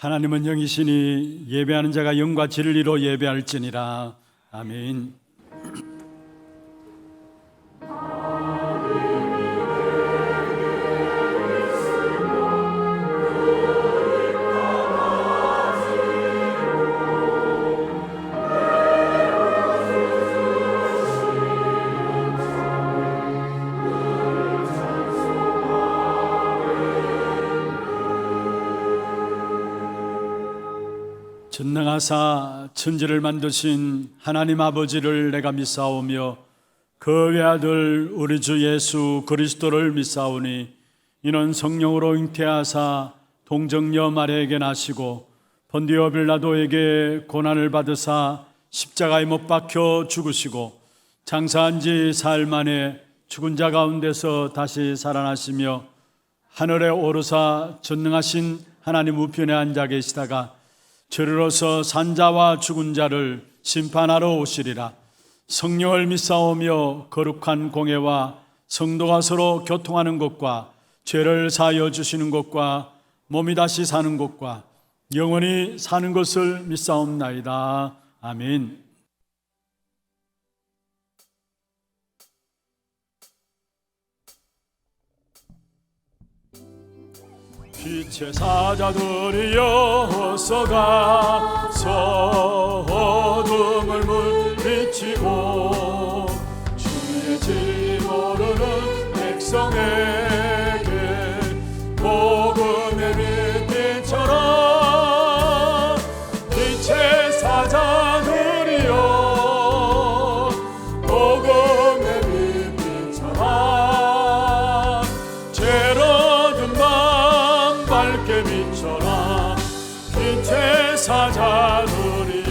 하나님은 영이시니 예배하는 자가 영과 진리로 예배할지니라. 아멘. 전능하사 천지를 만드신 하나님 아버지를 내가 믿사오며 그 외아들 우리 주 예수 그리스도를 믿사오니 이는 성령으로 잉태하사 동정녀 마리아에게 나시고 본디오 빌라도에게 고난을 받으사 십자가에 못 박혀 죽으시고 장사한 지 사흘 만에 죽은 자 가운데서 다시 살아나시며 하늘에 오르사 전능하신 하나님 우편에 앉아 계시다가 저리로서 산자와 죽은 자를 심판하러 오시리라. 성령을 믿사오며 거룩한 공회와 성도가 서로 교통하는 것과 죄를 사하여 주시는 것과 몸이 다시 사는 것과 영원히 사는 것을 믿사옵나이다. 아멘. 빛의 사자들이여 어서 가서 어둠을 물리치고 주의 진리 모르는 백성에게 복음의 빛처럼 빛의 사자들이여 복음의 빛처럼 죄로든 밝게 비춰라. 빛의 사자들이여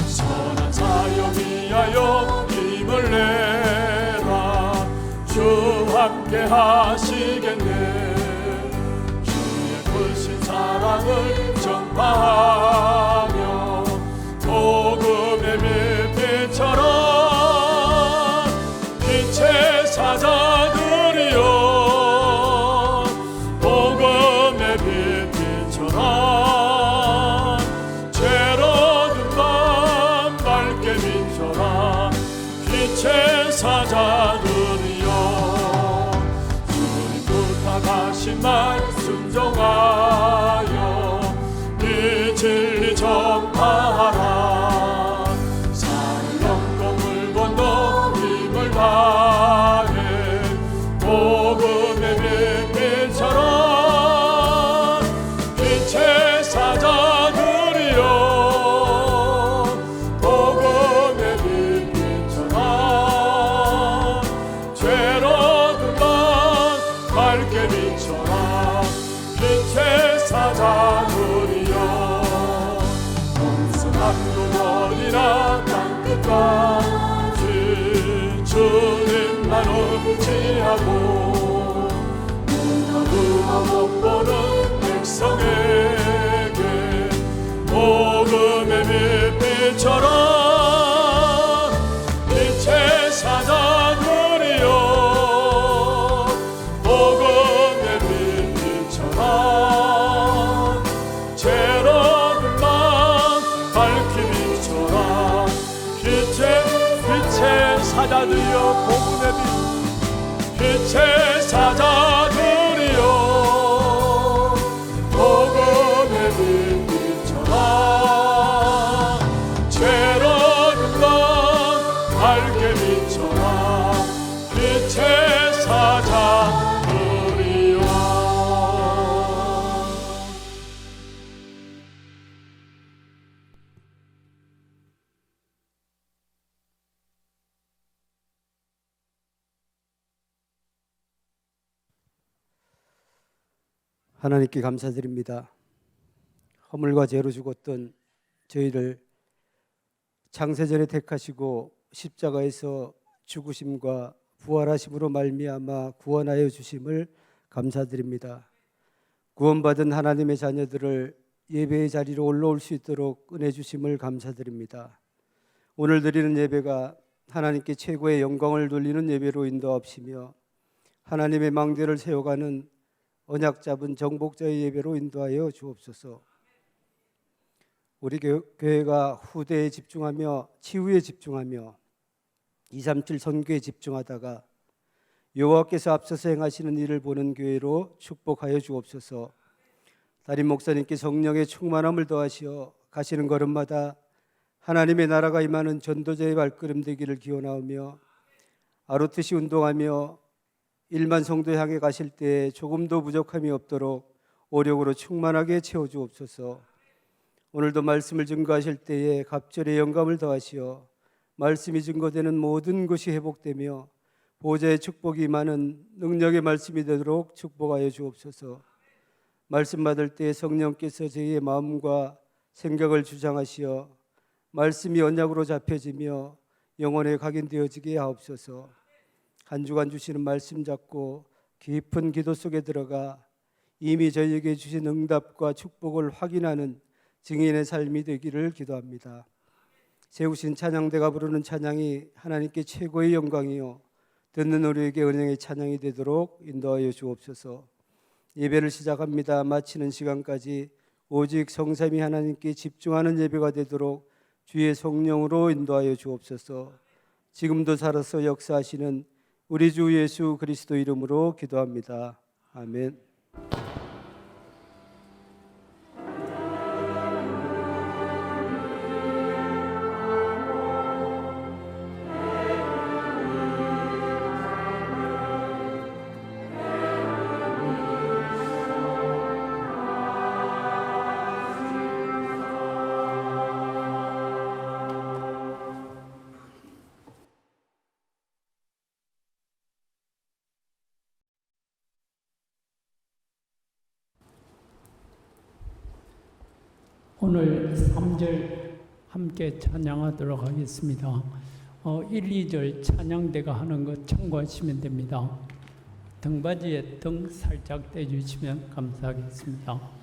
선한 사역 위하여 힘을 내라. 주 함께 하시겠네. 주의 크신 사랑을 전파하며 복음의 빛처럼 빛의 사자들이여 사자들이여 주님 부탁하신 말 순종하여 이 진리 전파하라. 산을 넘고 물 건너 힘을 다해 복음의 빛처럼 빛의 사자들이여 주님만 의지하고 누가 못 보는 백성에게 복음의 빛처럼 빛의 사자들이여 복음의 빛처럼 죄로들만 밝히 비춰라. 빛의 사자들이여 복음의 빛 빛의 사자들이여 복음의 빛처럼 죄로는 것 밝게 비춰라. 빛의 사자들이여. 하나님께 감사드립니다. 허물과 죄로 죽었던 저희를 창세전에 택하시고 십자가에서 죽으심과 부활하심으로 말미암아 구원하여 주심을 감사드립니다. 구원받은 하나님의 자녀들을 예배의 자리로 올라올 수 있도록 은혜 주심을 감사드립니다. 오늘 드리는 예배가 하나님께 최고의 영광을 돌리는 예배로 인도하시며 하나님의 망대를 세워가는 언약 잡은 정복자의 예배로 인도하여 주옵소서. 우리 교회가 후대에 집중하며 치유에 집중하며 237 선교에 집중하다가 여호와께서 앞서서 행하시는 일을 보는 교회로 축복하여 주옵소서. 담임 목사님께 성령의 충만함을 더하시어 가시는 걸음마다 하나님의 나라가 임하는 전도자의 발걸음 되기를 기원하오며, 아루트시 운동하며 1만 성도 향해 가실 때에 조금도 부족함이 없도록 오력으로 충만하게 채워주옵소서. 오늘도 말씀을 증거하실 때에 갑절의 영감을 더하시어 말씀이 증거되는 모든 것이 회복되며 보좌의 축복이 임하는 능력의 말씀이 되도록 축복하여 주옵소서. 말씀 받을 때 성령께서 저희의 마음과 생각을 주장하시어 말씀이 언약으로 잡혀지며 영혼에 각인되어지게 하옵소서. 한 주간 주시는 말씀 잡고 깊은 기도 속에 들어가 이미 저희에게 주신 응답과 축복을 확인하는 증인의 삶이 되기를 기도합니다. 세우신 찬양대가 부르는 찬양이 하나님께 최고의 영광이요 듣는 우리에게 은혜의 찬양이 되도록 인도하여 주옵소서. 예배를 시작합니다. 마치는 시간까지 오직 성삼위 하나님께 집중하는 예배가 되도록 주의 성령으로 인도하여 주옵소서. 지금도 살아서 역사하시는 우리 주 예수 그리스도 이름으로 기도합니다. 아멘. 오늘 3절 함께 찬양하도록 하겠습니다. 1, 2절 찬양대가 하는 것 참고하시면 됩니다. 등받이에 등 살짝 떼주시면 감사하겠습니다.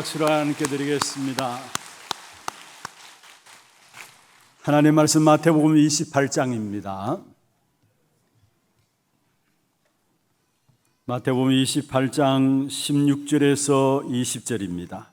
박수를 하나님께 드리겠습니다. 하나님의 말씀 마태복음 28장입니다. 마태복음 28장 16절에서 20절입니다.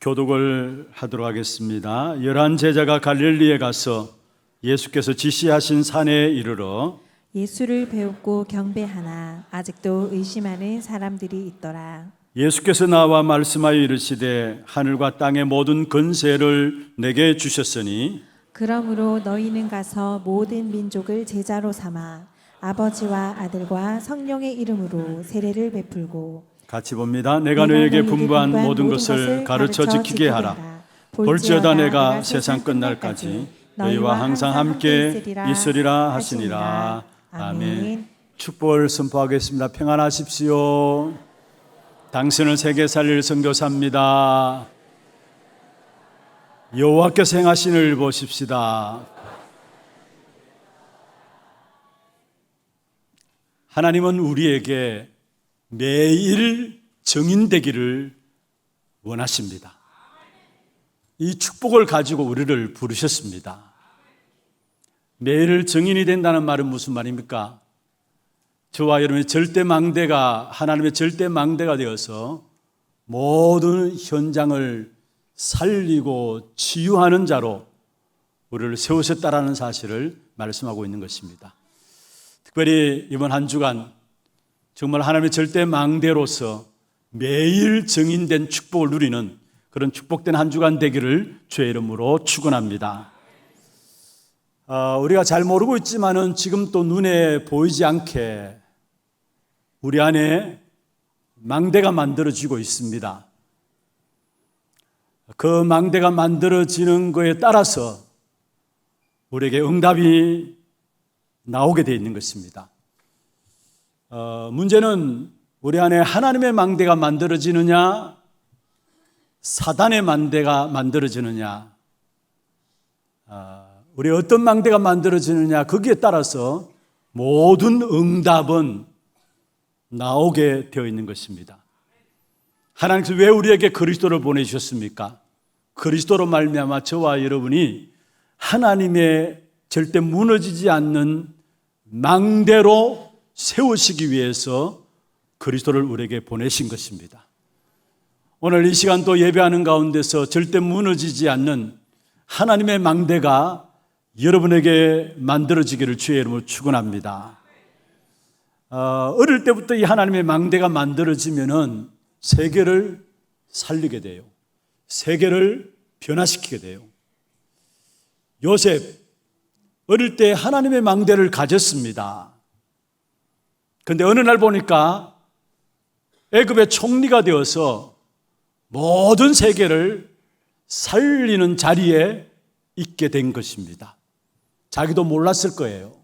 교독을 하도록 하겠습니다. 11 제자가 갈릴리에 가서 예수께서 지시하신 산에 이르러 예수를 배우고 경배하나 아직도 의심하는 사람들이 있더라. 예수께서 나와 말씀하여 이르시되 하늘과 땅의 모든 권세를 내게 주셨으니 그러므로 너희는 가서 모든 민족을 제자로 삼아 아버지와 아들과 성령의 이름으로 세례를 베풀고 같이 봅니다. 내가 너에게 분부한 모든 것을 가르쳐 지키게 하라. 볼지어다 내가 세상 끝날까지 너희와 항상 함께 있으리라 하시니라. 아멘. 축복을 선포하겠습니다. 평안하십시오. 당신을 세계 살릴 선교사입니다. 여호와께서 행하신 일 보십시다. 하나님은 우리에게 매일 증인되기를 원하십니다. 이 축복을 가지고 우리를 부르셨습니다. 매일 증인이 된다는 말은 무슨 말입니까? 저와 여러분의 절대망대가 하나님의 절대망대가 되어서 모든 현장을 살리고 치유하는 자로 우리를 세우셨다라는 사실을 말씀하고 있는 것입니다. 특별히 이번 한 주간 정말 하나님의 절대망대로서 매일 증인된 축복을 누리는 그런 축복된 한 주간 되기를 주의 이름으로 축원합니다. 우리가 잘 모르고 있지만은 지금 또 눈에 보이지 않게 우리 안에 망대가 만들어지고 있습니다. 그 망대가 만들어지는 것에 따라서 우리에게 응답이 나오게 되어 있는 것입니다. 문제는 우리 안에 하나님의 망대가 만들어지느냐, 사단의 망대가 만들어지느냐, 우리 어떤 망대가 만들어지느냐, 거기에 따라서 모든 응답은 나오게 되어 있는 것입니다. 하나님께서 왜 우리에게 그리스도를 보내주셨습니까? 그리스도로 말미암아 저와 여러분이 하나님의 절대 무너지지 않는 망대로 세우시기 위해서 그리스도를 우리에게 보내신 것입니다. 오늘 이 시간 또 예배하는 가운데서 절대 무너지지 않는 하나님의 망대가 여러분에게 만들어지기를 주의 이름으로 축원합니다. 어릴 때부터 이 하나님의 망대가 만들어지면은 세계를 살리게 돼요. 세계를 변화시키게 돼요. 요셉 어릴 때 하나님의 망대를 가졌습니다. 그런데 어느 날 보니까 애굽의 총리가 되어서 모든 세계를 살리는 자리에 있게 된 것입니다. 자기도 몰랐을 거예요.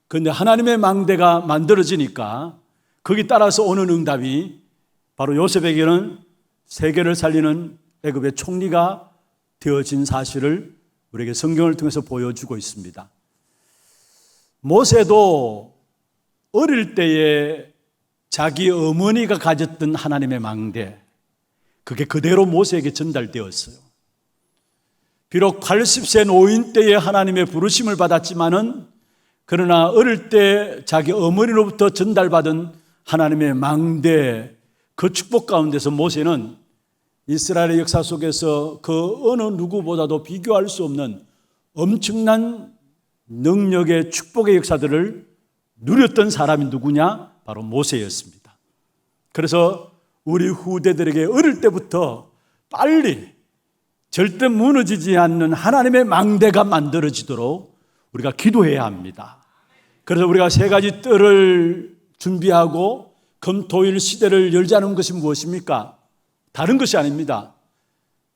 그런데 하나님의 망대가 만들어지니까 거기 따라서 오는 응답이 바로 요셉에게는 세계를 살리는 애굽의 총리가 되어진 사실을 우리에게 성경을 통해서 보여주고 있습니다. 모세도 어릴 때에 자기 어머니가 가졌던 하나님의 망대, 그게 그대로 모세에게 전달되었어요. 비록 80세 노인 때에 하나님의 부르심을 받았지만은 그러나 어릴 때 자기 어머니로부터 전달받은 하나님의 망대, 그 축복 가운데서 모세는 이스라엘의 역사 속에서 그 어느 누구보다도 비교할 수 없는 엄청난 능력의 축복의 역사들을 누렸던 사람이 누구냐? 바로 모세였습니다. 그래서 우리 후대들에게 어릴 때부터 빨리 절대 무너지지 않는 하나님의 망대가 만들어지도록 우리가 기도해야 합니다. 그래서 우리가 세 가지 뜰을 준비하고 금토일 시대를 열자는 것이 무엇입니까? 다른 것이 아닙니다.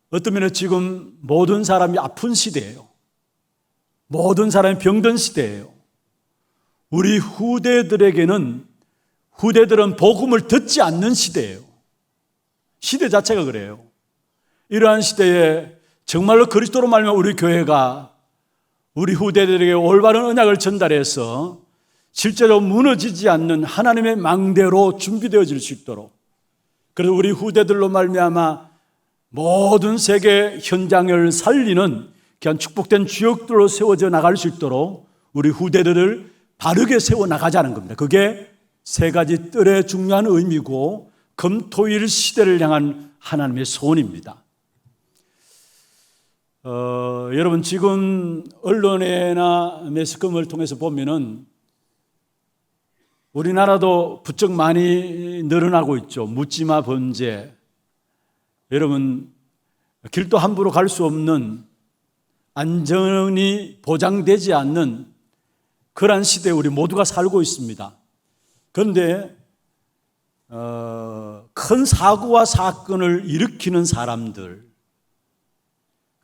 어떤 면에 지금 모든 사람이 아픈 시대예요. 모든 사람이 병든 시대예요. 우리 후대들은 복음을 듣지 않는 시대예요. 시대 자체가 그래요. 이러한 시대에 정말로 그리스도로 말미암아 우리 교회가 우리 후대들에게 올바른 언약을 전달해서 실제로 무너지지 않는 하나님의 망대로 준비되어질 수 있도록, 그래서 우리 후대들로 말미암아 모든 세계 현장을 살리는 그냥 축복된 주역들로 세워져 나갈 수 있도록 우리 후대들을 바르게 세워나가자는 겁니다. 그게 세 가지 뜰의 중요한 의미고 금토일 시대를 향한 하나님의 소원입니다. 여러분, 지금 언론이나 매스컴을 통해서 보면은 우리나라도 부쩍 많이 늘어나고 있죠. 묻지마 범죄. 여러분, 길도 함부로 갈 수 없는, 안전이 보장되지 않는 그러한 시대에 우리 모두가 살고 있습니다. 그런데 큰 사고와 사건을 일으키는 사람들,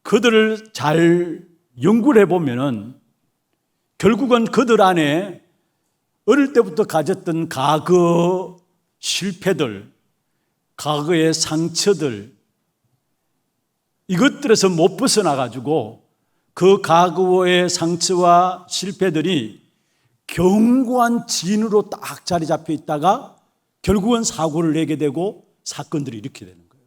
그들을 잘 연구를 해보면은 결국은 그들 안에 어릴 때부터 가졌던 과거 실패들, 과거의 상처들, 이것들에서 못 벗어나가지고 그 과거의 상처와 실패들이 견고한 진으로 딱 자리 잡혀 있다가 결국은 사고를 내게 되고 사건들이 일으키게 되는 거예요.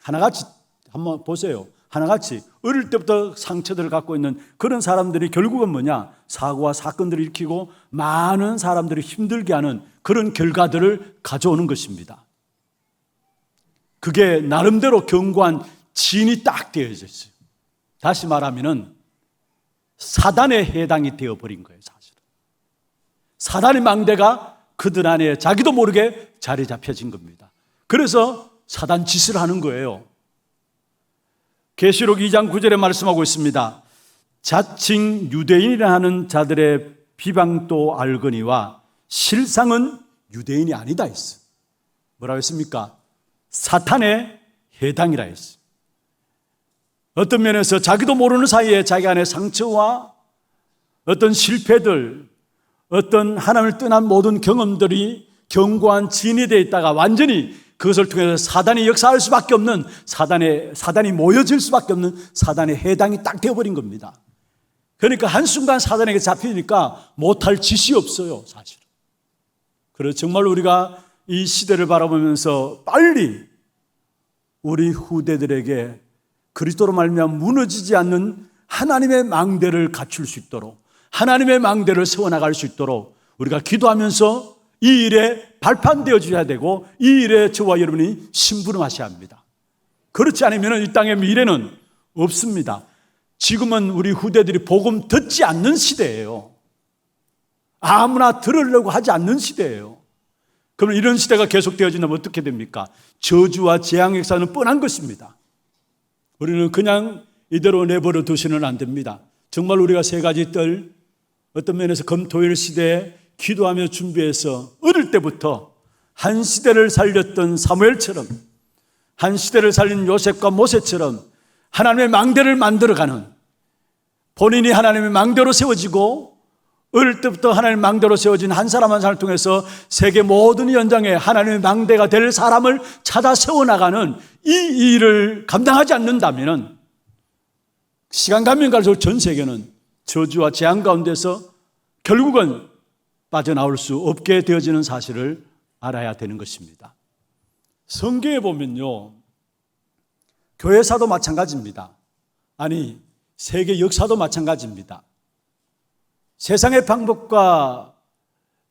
하나같이 한번 보세요. 하나같이 어릴 때부터 상처들을 갖고 있는 그런 사람들이 결국은 뭐냐? 사고와 사건들을 일으키고 많은 사람들을 힘들게 하는 그런 결과들을 가져오는 것입니다. 그게 나름대로 견고한 진이 딱 되어져 있어요. 다시 말하면은 사단에 해당이 되어버린 거예요, 사실은. 사단의 망대가 그들 안에 자기도 모르게 자리 잡혀진 겁니다. 그래서 사단 짓을 하는 거예요. 계시록 2장 9절에 말씀하고 있습니다. 자칭 유대인이라 하는 자들의 비방도 알거니와 실상은 유대인이 아니다 했어. 뭐라고 했습니까? 사탄에 해당이라 했어. 어떤 면에서 자기도 모르는 사이에 자기 안에 상처와 어떤 실패들, 어떤 하나님을 떠난 모든 경험들이 견고한 진이 되어 있다가 완전히 그것을 통해서 사단이 역사할 수밖에 없는, 사단이 모여질 수밖에 없는 사단의 해당이 딱 되어버린 겁니다. 그러니까 한순간 사단에게 잡히니까 못할 짓이 없어요, 사실은. 그래서 정말 우리가 이 시대를 바라보면서 빨리 우리 후대들에게 그리스도로 말미암아 무너지지 않는 하나님의 망대를 갖출 수 있도록, 하나님의 망대를 세워나갈 수 있도록 우리가 기도하면서 이 일에 발판되어 줘야 되고, 이 일에 저와 여러분이 심부름하셔야 합니다. 그렇지 않으면 이 땅의 미래는 없습니다. 지금은 우리 후대들이 복음 듣지 않는 시대예요. 아무나 들으려고 하지 않는 시대예요. 그러면 이런 시대가 계속되어진다면 어떻게 됩니까? 저주와 재앙의 역사는 뻔한 것입니다. 우리는 그냥 이대로 내버려 두시는 안 됩니다. 정말 우리가 세 가지 뜰, 어떤 면에서 금토일 시대에 기도하며 준비해서 어릴 때부터 한 시대를 살렸던 사무엘처럼, 한 시대를 살린 요셉과 모세처럼 하나님의 망대를 만들어가는, 본인이 하나님의 망대로 세워지고 어릴 때부터 하나님의 망대로 세워진 한 사람 한 사람을 통해서 세계 모든 현장에 하나님의 망대가 될 사람을 찾아 세워나가는 이 일을 감당하지 않는다면 시간 가면 갈수록 전 세계는 저주와 재앙 가운데서 결국은 빠져나올 수 없게 되어지는 사실을 알아야 되는 것입니다. 성경에 보면요, 교회사도 마찬가지입니다. 아니, 세계 역사도 마찬가지입니다. 세상의 방법과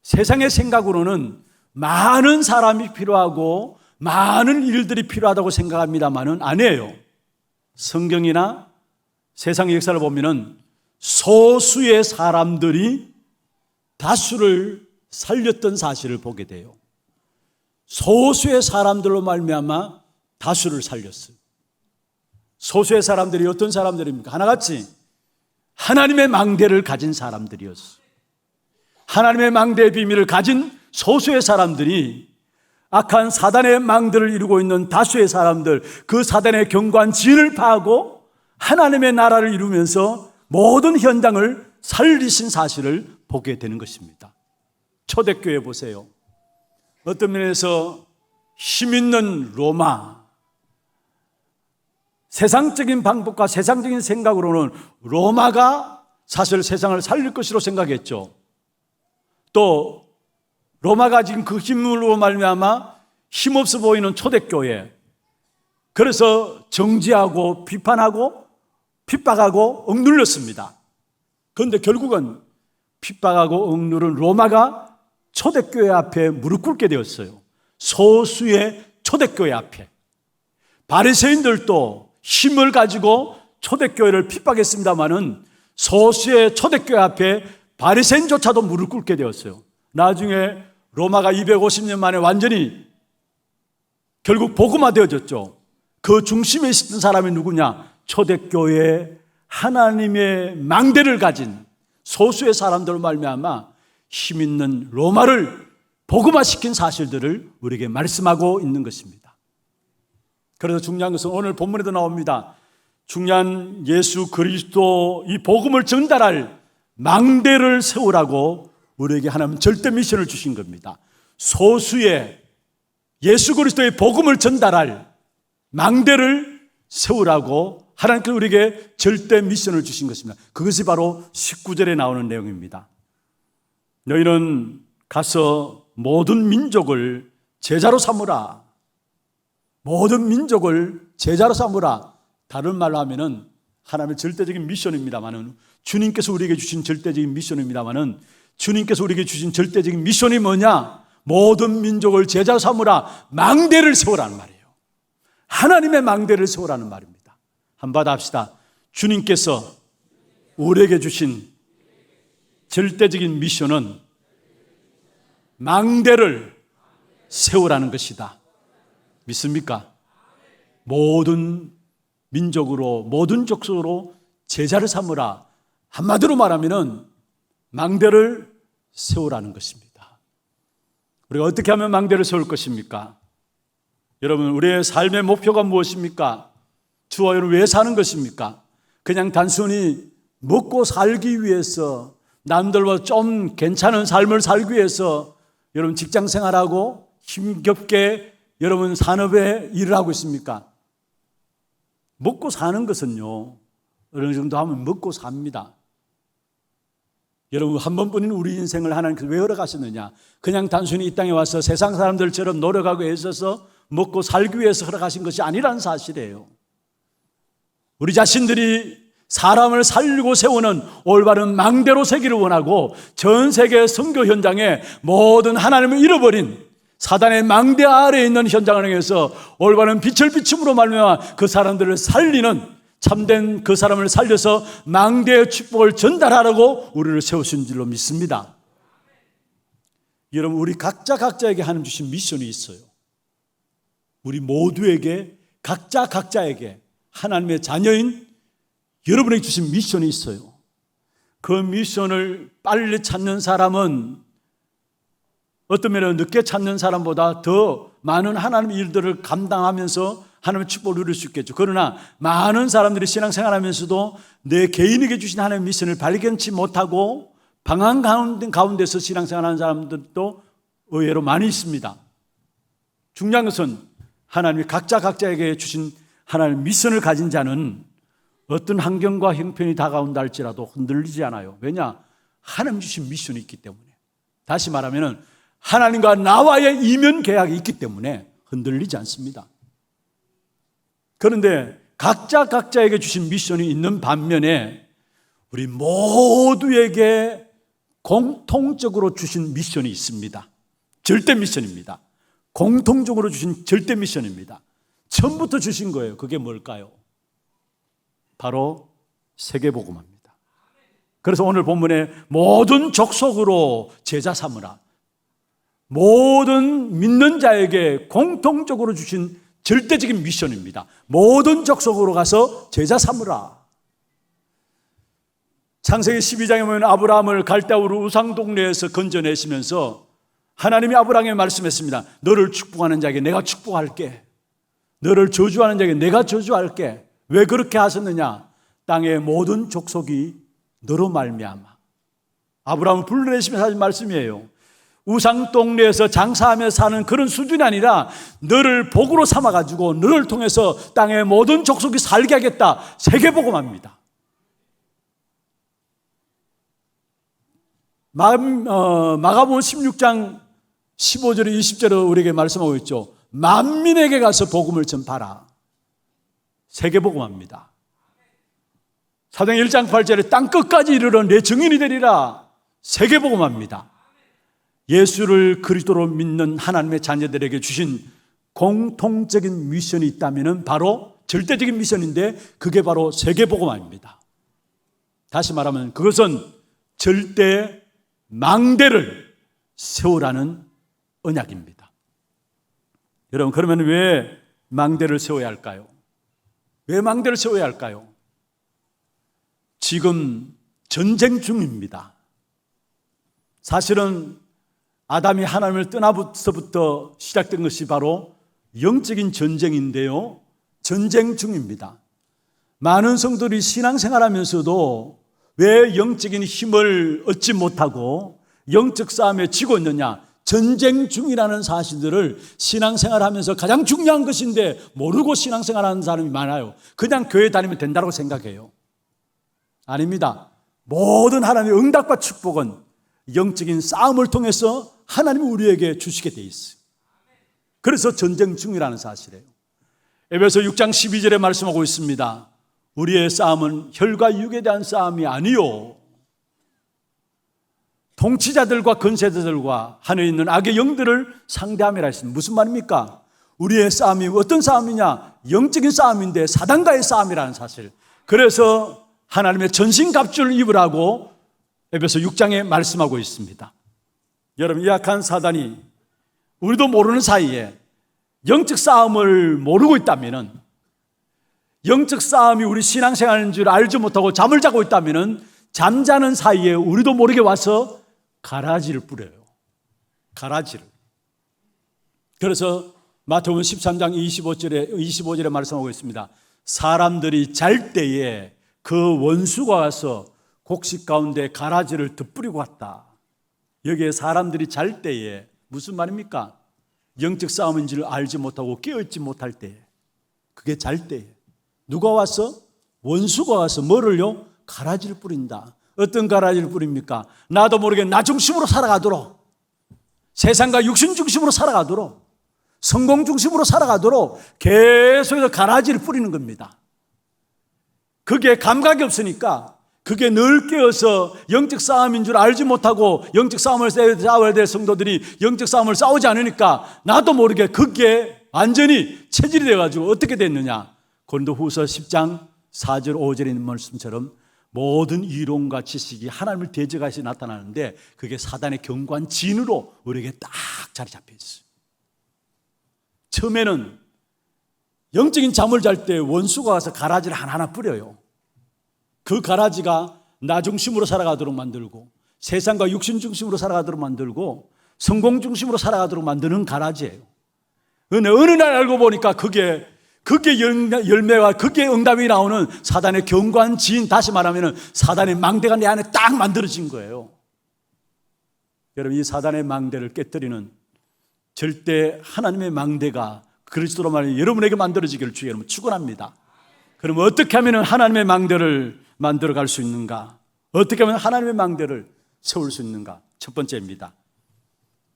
세상의 생각으로는 많은 사람이 필요하고 많은 일들이 필요하다고 생각합니다만은 아니에요. 성경이나 세상의 역사를 보면은 소수의 사람들이 다수를 살렸던 사실을 보게 돼요. 소수의 사람들로 말미암아 다수를 살렸어요. 소수의 사람들이 어떤 사람들입니까? 하나같이 하나님의 망대를 가진 사람들이었어요. 하나님의 망대의 비밀을 가진 소수의 사람들이 악한 사단의 망대를 이루고 있는 다수의 사람들, 그 사단의 견고한 진을 파하고 하나님의 나라를 이루면서 모든 현장을 살리신 사실을 보게 되는 것입니다. 초대교회 보세요. 어떤 면에서 힘있는 로마, 세상적인 방법과 세상적인 생각으로는 로마가 사실 세상을 살릴 것으로 생각했죠. 또 로마가 지금 그 힘으로 말미암아 힘없어 보이는 초대교회, 그래서 정죄하고 비판하고 핍박하고 억눌렸습니다. 그런데 결국은 핍박하고 억누른 로마가 초대교회 앞에 무릎 꿇게 되었어요. 소수의 초대교회 앞에. 바리새인들도 힘을 가지고 초대교회를 핍박했습니다마는 소수의 초대교회 앞에 바리새인조차도 무릎 꿇게 되었어요. 나중에 로마가 250년 만에 완전히 결국 복음화되어졌죠. 그 중심에 있었던 사람이 누구냐? 초대교회 하나님의 망대를 가진 소수의 사람들로 말미암아 힘 있는 로마를 복음화시킨 사실들을 우리에게 말씀하고 있는 것입니다. 그래서 중요한 것은 오늘 본문에도 나옵니다. 중요한 예수 그리스도 이 복음을 전달할 망대를 세우라고 우리에게 하나님 절대 미션을 주신 겁니다. 소수의 예수 그리스도의 복음을 전달할 망대를 세우라고 하나님께서 우리에게 절대 미션을 주신 것입니다. 그것이 바로 19절에 나오는 내용입니다. 너희는 가서 모든 민족을 제자로 삼으라. 모든 민족을 제자로 삼으라. 다른 말로 하면은 하나님의 절대적인 미션입니다만은, 주님께서 우리에게 주신 절대적인 미션입니다만은, 주님께서 우리에게 주신 절대적인 미션이 뭐냐? 모든 민족을 제자로 삼으라. 망대를 세우라는 말이에요. 하나님의 망대를 세우라는 말입니다. 한번 합시다. 주님께서 우리에게 주신 절대적인 미션은 망대를 세우라는 것이다. 믿습니까? 모든 민족으로, 모든 족속으로 제자를 삼으라. 한마디로 말하면은 망대를 세우라는 것입니다. 우리가 어떻게 하면 망대를 세울 것입니까? 여러분, 우리의 삶의 목표가 무엇입니까? 주와 여러분 왜 사는 것입니까? 그냥 단순히 먹고 살기 위해서, 남들보다 좀 괜찮은 삶을 살기 위해서 여러분 직장 생활하고 힘겹게 여러분 산업에 일을 하고 있습니까? 먹고 사는 것은요, 어느 정도 하면 먹고 삽니다. 여러분, 한 번뿐인 우리 인생을 하나님께서 왜 허락하셨느냐? 그냥 단순히 이 땅에 와서 세상 사람들처럼 노력하고 애써서 먹고 살기 위해서 허락하신 것이 아니라는 사실이에요. 우리 자신들이 사람을 살리고 세우는 올바른 망대로 세기를 원하고, 전 세계 선교 현장에 모든 하나님을 잃어버린 사단의 망대 아래에 있는 현장을 향해서 올바른 빛을 비춤으로 말미암아 그 사람들을 살리는, 참된 그 사람을 살려서 망대의 축복을 전달하라고 우리를 세우신 줄로 믿습니다. 여러분, 우리 각자에게 하나님 주신 미션이 있어요. 우리 모두에게, 각자에게 하나님의 자녀인 여러분에게 주신 미션이 있어요. 그 미션을 빨리 찾는 사람은 어떤 면에는 늦게 찾는 사람보다 더 많은 하나님의 일들을 감당하면서 하나님의 축복을 누릴 수 있겠죠. 그러나 많은 사람들이 신앙생활하면서도 내 개인에게 주신 하나님의 미션을 발견치 못하고 방황 가운데서 신앙생활하는 사람들도 의외로 많이 있습니다. 중요한 것은 하나님이 각자에게 주신 하나님의 미션을 가진 자는 어떤 환경과 형편이 다가온다 할지라도 흔들리지 않아요. 왜냐? 하나님 주신 미션이 있기 때문에. 다시 말하면 하나님과 나와의 이면 계약이 있기 때문에 흔들리지 않습니다. 그런데 각자에게 주신 미션이 있는 반면에 우리 모두에게 공통적으로 주신 미션이 있습니다. 절대 미션입니다. 공통적으로 주신 절대 미션입니다. 처음부터 주신 거예요. 그게 뭘까요? 바로 세계복음화입니다. 그래서 오늘 본문에 모든 족속으로 제자 삼으라. 모든 믿는 자에게 공통적으로 주신 절대적인 미션입니다. 모든 족속으로 가서 제자 삼으라. 창세기 12장에 보면 아브라함을 갈대아우르 우상 동네에서 건져내시면서 하나님이 아브라함에게 말씀했습니다. 너를 축복하는 자에게 내가 축복할게. 너를 저주하는 자에게 내가 저주할게. 왜 그렇게 하셨느냐? 땅의 모든 족속이 너로 말미암아. 아브라함을 불러내시면서 하신 말씀이에요. 우상 동네에서 장사하며 사는 그런 수준이 아니라 너를 복으로 삼아가지고 너를 통해서 땅의 모든 족속이 살게 하겠다. 세계복음화입니다. 마가복음 16장 15절에 20절에 우리에게 말씀하고 있죠. 만민에게 가서 복음을 전파라. 세계복음합니다. 사도행 1장 8절에 땅끝까지 이르러 내 증인이 되리라. 세계복음합니다. 예수를 그리스도로 믿는 하나님의 자녀들에게 주신 공통적인 미션이 있다면 바로 절대적인 미션인데 그게 바로 세계복음입니다. 다시 말하면 그것은 절대 망대를 세우라는 언약입니다. 여러분, 그러면 왜 망대를 세워야 할까요? 왜 망대를 세워야 할까요? 지금 전쟁 중입니다. 사실은 아담이 하나님을 떠나서부터 시작된 것이 바로 영적인 전쟁인데요. 전쟁 중입니다. 많은 성도들이 신앙생활하면서도 왜 영적인 힘을 얻지 못하고 영적 싸움에 지고 있느냐? 전쟁 중이라는 사실들을 신앙생활하면서 가장 중요한 것인데 모르고 신앙생활하는 사람이 많아요. 그냥 교회 다니면 된다고 생각해요. 아닙니다. 모든 하나님의 응답과 축복은 영적인 싸움을 통해서 하나님이 우리에게 주시게 돼 있어요. 그래서 전쟁 중이라는 사실이에요. 에베소 6장 12절에 말씀하고 있습니다. 우리의 싸움은 혈과 육에 대한 싸움이 아니요 통치자들과 권세자들과 하늘에 있는 악의 영들을 상대함이라 했습니다. 무슨 말입니까? 우리의 싸움이 어떤 싸움이냐? 영적인 싸움인데 사단과의 싸움이라는 사실. 그래서 하나님의 전신갑주를 입으라고 에베소 6장에 말씀하고 있습니다. 여러분, 이 악한 사단이 우리도 모르는 사이에 영적 싸움을 모르고 있다면, 영적 싸움이 우리 신앙생활인 줄 알지 못하고 잠을 자고 있다면 잠자는 사이에 우리도 모르게 와서 가라지를 뿌려요. 가라지를. 그래서 마태복음 13장 25절에 말씀하고 있습니다. 사람들이 잘 때에 그 원수가 와서 곡식 가운데 가라지를 덧뿌리고 왔다. 여기에 사람들이 잘 때에 무슨 말입니까? 영적 싸움인 줄 알지 못하고 깨어있지 못할 때에, 그게 잘 때에 누가 와서? 원수가 와서 뭐를요? 가라지를 뿌린다. 어떤 가라지를 뿌립니까? 나도 모르게 나 중심으로 살아가도록, 세상과 육신 중심으로 살아가도록, 성공 중심으로 살아가도록 계속해서 가라지를 뿌리는 겁니다. 그게 감각이 없으니까, 그게 늘 깨어서 영적 싸움인 줄 알지 못하고 영적 싸움을 싸워야 될 성도들이 영적 싸움을 싸우지 않으니까 나도 모르게 그게 완전히 체질이 돼가지고 어떻게 됐느냐? 고린도후서 10장 4절 5절에 있는 말씀처럼 모든 이론과 지식이 하나님을 대적하시 나타나는데 그게 사단의 견고한 진으로 우리에게 딱 자리 잡혀 있어요. 처음에는 영적인 잠을 잘 때 원수가 와서 가라지를 하나하나 뿌려요. 그 가라지가 나 중심으로 살아가도록 만들고, 세상과 육신 중심으로 살아가도록 만들고, 성공 중심으로 살아가도록 만드는 가라지예요. 어느 날 알고 보니까 그게 열매와 그게 응답이 나오는 사단의 견고한 지인, 다시 말하면 사단의 망대가 내 안에 딱 만들어진 거예요. 여러분, 이 사단의 망대를 깨뜨리는 절대 하나님의 망대가 그리스도로 말해 여러분에게 만들어지기를 주의 이름으로 축원합니다. 그러면 어떻게 하면 하나님의 망대를 만들어 갈 수 있는가? 어떻게 하면 하나님의 망대를 세울 수 있는가? 첫 번째입니다.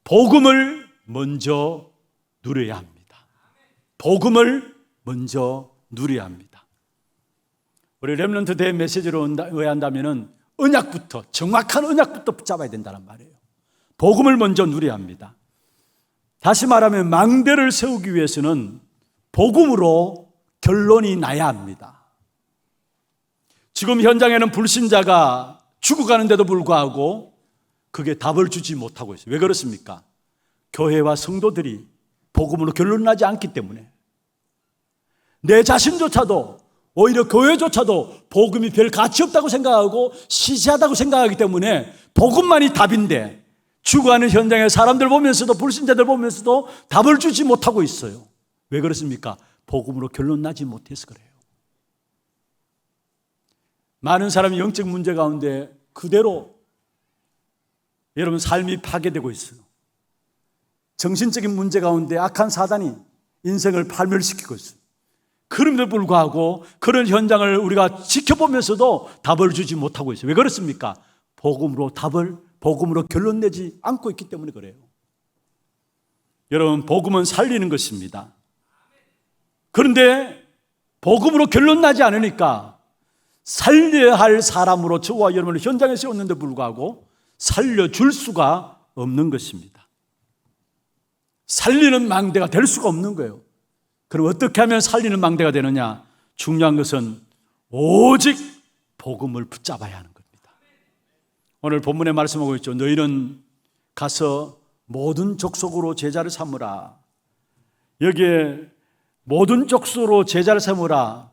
복음을 먼저 누려야 합니다. 복음을 먼저 누려야 합니다. 우리 렘넌트 대회 메시지로 의한다면 언약부터, 정확한 언약부터 붙잡아야 된다는 말이에요. 복음을 먼저 누려야 합니다. 다시 말하면 망대를 세우기 위해서는 복음으로 결론이 나야 합니다. 지금 현장에는 불신자가 죽어가는데도 불구하고 그게 답을 주지 못하고 있어요. 왜 그렇습니까? 교회와 성도들이 복음으로 결론 나지 않기 때문에, 내 자신조차도, 오히려 교회조차도 복음이 별 가치 없다고 생각하고 시시하다고 생각하기 때문에 복음만이 답인데 죽어가는 현장에 사람들 보면서도, 불신자들 보면서도 답을 주지 못하고 있어요. 왜 그렇습니까? 복음으로 결론 나지 못해서 그래요. 많은 사람이 영적 문제 가운데 그대로 여러분 삶이 파괴되고 있어요. 정신적인 문제 가운데 악한 사단이 인생을 파멸시키고 있어요. 그럼에도 불구하고 그런 현장을 우리가 지켜보면서도 답을 주지 못하고 있어요. 왜 그렇습니까? 복음으로 답을 복음으로 결론 내지 않고 있기 때문에 그래요. 여러분, 복음은 살리는 것입니다. 그런데 복음으로 결론 나지 않으니까 살려야 할 사람으로 저와 여러분을 현장에 세웠는데 불구하고 살려줄 수가 없는 것입니다. 살리는 망대가 될 수가 없는 거예요. 그럼 어떻게 하면 살리는 망대가 되느냐? 중요한 것은 오직 복음을 붙잡아야 하는 겁니다. 오늘 본문에 말씀하고 있죠. 너희는 가서 모든 족속으로 제자를 삼으라. 여기에 모든 족속으로 제자를 삼으라.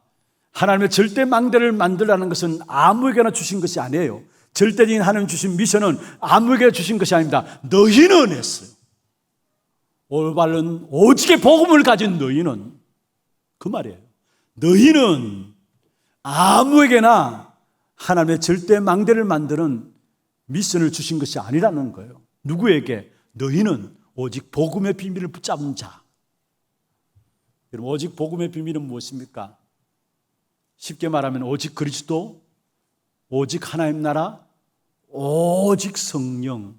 하나님의 절대 망대를 만들라는 것은 아무에게나 주신 것이 아니에요. 절대적인 하나님 주신 미션은 아무에게나 주신 것이 아닙니다. 너희는 했어요. 올바른 오직의 복음을 가진 너희는, 그 말이에요. 너희는 아무에게나 하나님의 절대 망대를 만드는 미션을 주신 것이 아니라는 거예요. 누구에게? 너희는 오직 복음의 비밀을 붙잡은 자. 여러분, 오직 복음의 비밀은 무엇입니까? 쉽게 말하면 오직 그리스도, 오직 하나님 나라, 오직 성령.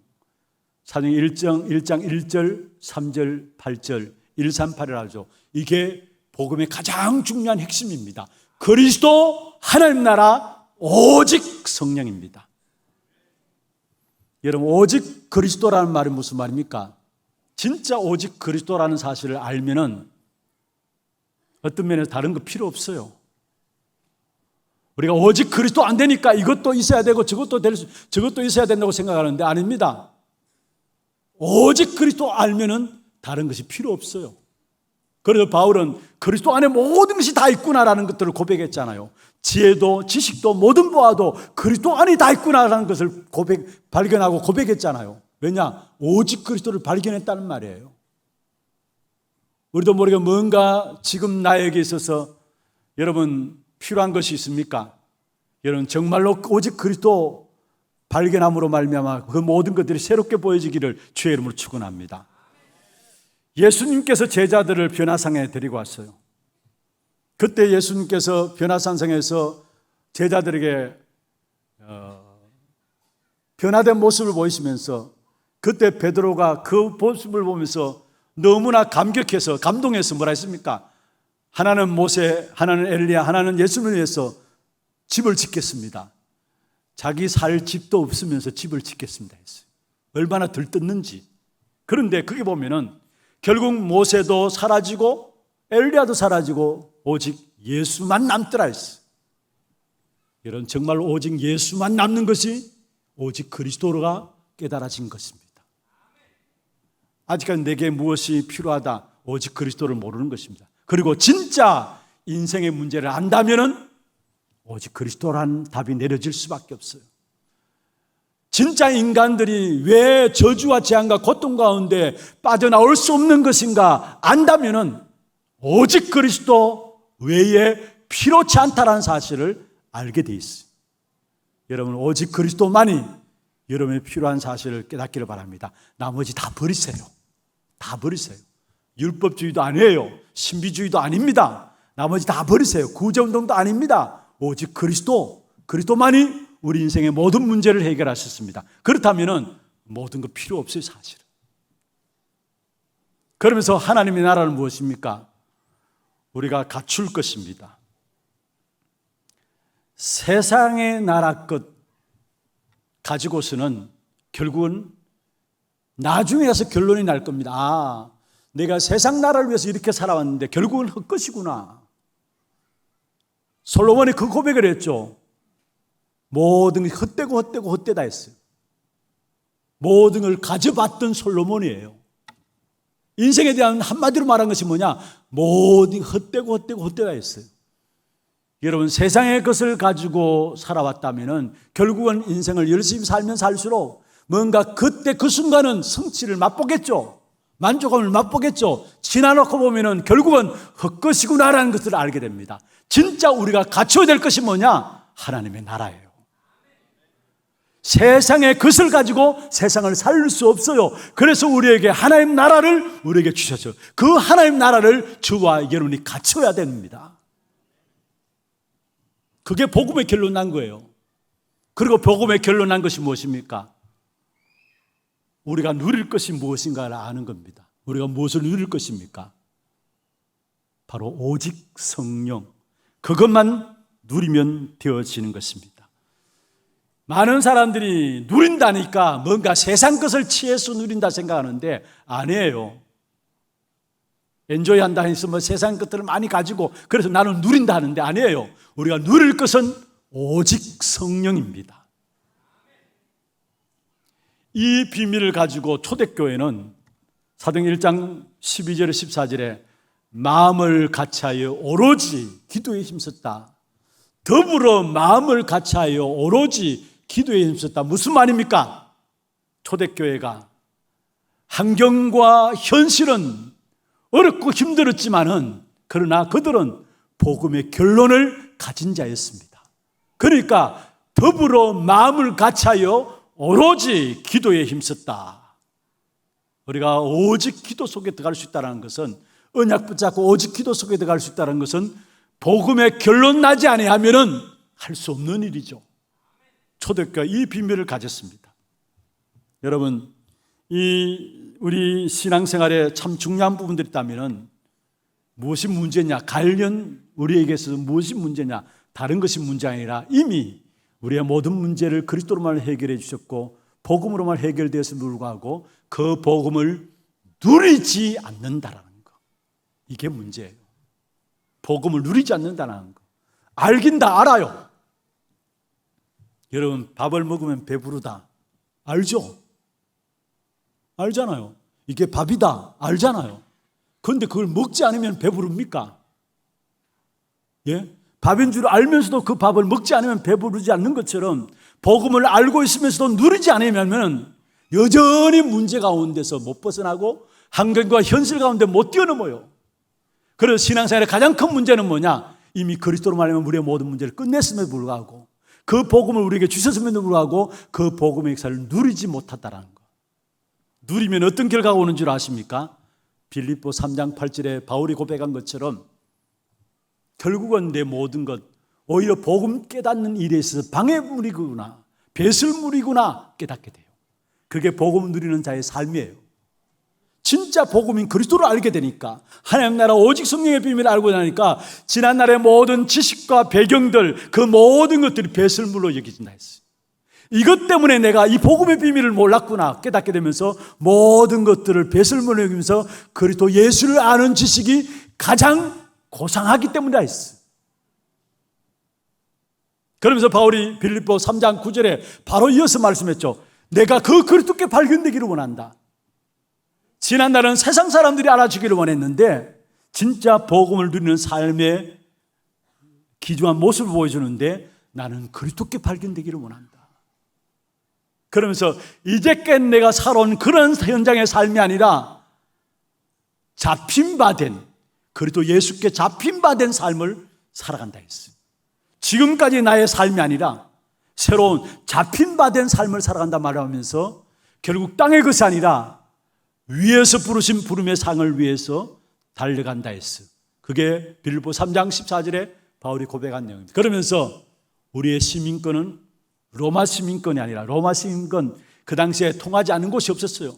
사도행전 1장 1절, 3절, 8절, 138이라 하죠. 이게 복음의 가장 중요한 핵심입니다. 그리스도, 하나님 나라, 오직 성령입니다. 여러분, 오직 그리스도라는 말이 무슨 말입니까? 진짜 오직 그리스도라는 사실을 알면은 어떤 면에서 다른 거 필요 없어요. 우리가 오직 그리스도 안 되니까 이것도 있어야 되고 저것도 있어야 된다고 생각하는데 아닙니다. 오직 그리스도 알면은 다른 것이 필요 없어요. 그래서 바울은 그리스도 안에 모든 것이 다 있구나라는 것들을 고백했잖아요. 지혜도 지식도 모든 보아도 그리스도 안에 다 있구나라는 것을 발견하고 고백했잖아요. 왜냐? 오직 그리스도를 발견했다는 말이에요. 우리도 모르게 뭔가 지금 나에게 있어서 여러분 필요한 것이 있습니까? 여러분 정말로 오직 그리스도 발견함으로 말미암아 그 모든 것들이 새롭게 보여지기를 주의 이름으로 축원합니다. 예수님께서 제자들을 변화산에 데리고 왔어요. 그때 예수님께서 변화산성에서 제자들에게 변화된 모습을 보이시면서 그때 베드로가 그 모습을 보면서 너무나 감격해서 감동해서 뭐라 했습니까? 하나는 모세, 하나는 엘리야, 하나는 예수님을 위해서 집을 짓겠습니다. 자기 살 집도 없으면서 집을 짓겠습니다 했어요. 얼마나 들떴는지. 그런데 그게 보면은 결국 모세도 사라지고 엘리야도 사라지고 오직 예수만 남더라 했어요. 이런 정말 오직 예수만 남는 것이 오직 그리스도가 깨달아진 것입니다. 아직까지 내게 무엇이 필요하다? 오직 그리스도를 모르는 것입니다. 그리고 진짜 인생의 문제를 안다면은 오직 그리스도라는 답이 내려질 수밖에 없어요. 진짜 인간들이 왜 저주와 재앙과 고통 가운데 빠져나올 수 없는 것인가 안다면은 오직 그리스도 외에 필요치 않다라는 사실을 알게 돼 있어요. 여러분 오직 그리스도만이 여러분의 필요한 사실을 깨닫기를 바랍니다. 나머지 다 버리세요. 다 버리세요. 율법주의도 아니에요. 신비주의도 아닙니다. 나머지 다 버리세요. 구제운동도 아닙니다. 오직 그리스도만이 우리 인생의 모든 문제를 해결하셨습니다. 그렇다면 모든 거 필요 없어요, 사실은. 그러면서 하나님의 나라는 무엇입니까? 우리가 갖출 것입니다. 세상의 나라 것 가지고서는 결국은 나중에 가서 결론이 날 겁니다. 아, 내가 세상 나라를 위해서 이렇게 살아왔는데 결국은 헛것이구나. 솔로몬이 그 고백을 했죠. 모든 것이 헛되다 했어요. 모든 걸 가져봤던 솔로몬이에요. 인생에 대한 한마디로 말한 것이 뭐냐? 모든 헛되다 했어요. 여러분 세상의 것을 가지고 살아왔다면 결국은 인생을 열심히 살면 살수록 뭔가 그때 그 순간은 성취를 맛보겠죠. 만족감을 맛보겠죠. 지나놓고 보면 결국은 헛것이구나라는 것을 알게 됩니다. 진짜 우리가 갖춰야 될 것이 뭐냐? 하나님의 나라예요. 세상의 것을 가지고 세상을 살 수 없어요. 그래서 우리에게 하나님 나라를 우리에게 주셨어요. 그 하나님 나라를 저와 여러분이 갖춰야 됩니다. 그게 복음의 결론 난 거예요. 그리고 복음의 결론 난 것이 무엇입니까? 우리가 누릴 것이 무엇인가를 아는 겁니다. 우리가 무엇을 누릴 것입니까? 바로 오직 성령, 그것만 누리면 되어지는 것입니다. 많은 사람들이 누린다니까 뭔가 세상 것을 취해서 누린다 생각하는데 아니에요. 엔조이 한다 해서 뭐 세상 것들을 많이 가지고 그래서 나는 누린다 하는데 아니에요. 우리가 누릴 것은 오직 성령입니다. 이 비밀을 가지고 초대교회는 사도행전 1장 12절에 14절에 마음을 같이하여 오로지 기도에 힘썼다. 더불어 마음을 같이하여 오로지 기도에 힘썼다. 무슨 말입니까? 초대교회가 환경과 현실은 어렵고 힘들었지만은 그러나 그들은 복음의 결론을 가진 자였습니다. 그러니까 더불어 마음을 같이하여 오로지 기도에 힘썼다. 우리가 오직 기도 속에 들어갈 수 있다는 것은, 언약 붙잡고 오직 기도 속에 들어갈 수 있다는 것은 복음의 결론 나지 아니하면은 할 수 없는 일이죠. 초대교회가 이 비밀을 가졌습니다. 여러분, 우리 신앙생활에 참 중요한 부분들이 있다면은 무엇이 문제냐? 관련 우리에게 있어서 무엇이 문제냐? 다른 것이 문제 아니라 이미 우리의 모든 문제를 그리스도로만 해결해 주셨고 복음으로만 해결되었음에 불구하고 그 복음을 누리지 않는다라는 거. 이게 문제예요. 복음을 누리지 않는다는 거. 알긴 다 알아요. 여러분, 밥을 먹으면 배부르다. 알죠? 알잖아요. 이게 밥이다. 알잖아요. 그런데 그걸 먹지 않으면 배부릅니까? 예? 밥인 줄 알면서도 그 밥을 먹지 않으면 배부르지 않는 것처럼 복음을 알고 있으면서도 누리지 않으면 여전히 문제 가운데서 못 벗어나고 환경과 현실 가운데 못 뛰어넘어요. 그래서 신앙생활의 가장 큰 문제는 뭐냐? 이미 그리스도로 말하면 우리의 모든 문제를 끝냈음에도 불구하고 그 복음을 우리에게 주셨음에도 불구하고 그 복음의 역사를 누리지 못한다는 거. 누리면 어떤 결과가 오는 줄 아십니까? 빌립보 3장 8절에 바울이 고백한 것처럼 결국은 내 모든 것, 오히려 복음 깨닫는 일에 있어서 방해물이구나, 배설물이구나 깨닫게 돼요. 그게 복음 누리는 자의 삶이에요. 진짜 복음인 그리스도를 알게 되니까, 하나님 나라 오직 성령의 비밀을 알고 나니까 지난날의 모든 지식과 배경들, 그 모든 것들이 배설물로 여겨진다 했어요. 이것 때문에 내가 이 복음의 비밀을 몰랐구나 깨닫게 되면서 모든 것들을 배설물로 여기면서 그리스도 예수를 아는 지식이 가장 고상하기 때문이라 했어요. 그러면서 바울이 빌립보 3장 9절에 바로 이어서 말씀했죠. 내가 그 그리스도께 발견되기를 원한다. 지난날은 세상 사람들이 알아주기를 원했는데 진짜 복음을 누리는 삶의 기중한 모습을 보여주는데 나는 그리스도께 발견되기를 원한다. 그러면서 이제껏 내가 살아온 그런 현장의 삶이 아니라 잡힌 바 된, 그리스도 예수께 잡힌 바 된 삶을 살아간다 했어요. 지금까지 나의 삶이 아니라 새로운 잡힌 바 된 삶을 살아간다 말하면서 결국 땅의 것이 아니라 위에서 부르신 부름의 상을 위해서 달려간다 했어요. 그게 빌립보 3장 14절에 바울이 고백한 내용입니다. 그러면서 우리의 시민권은 로마 시민권이 아니라, 로마 시민권 그 당시에 통하지 않은 곳이 없었어요.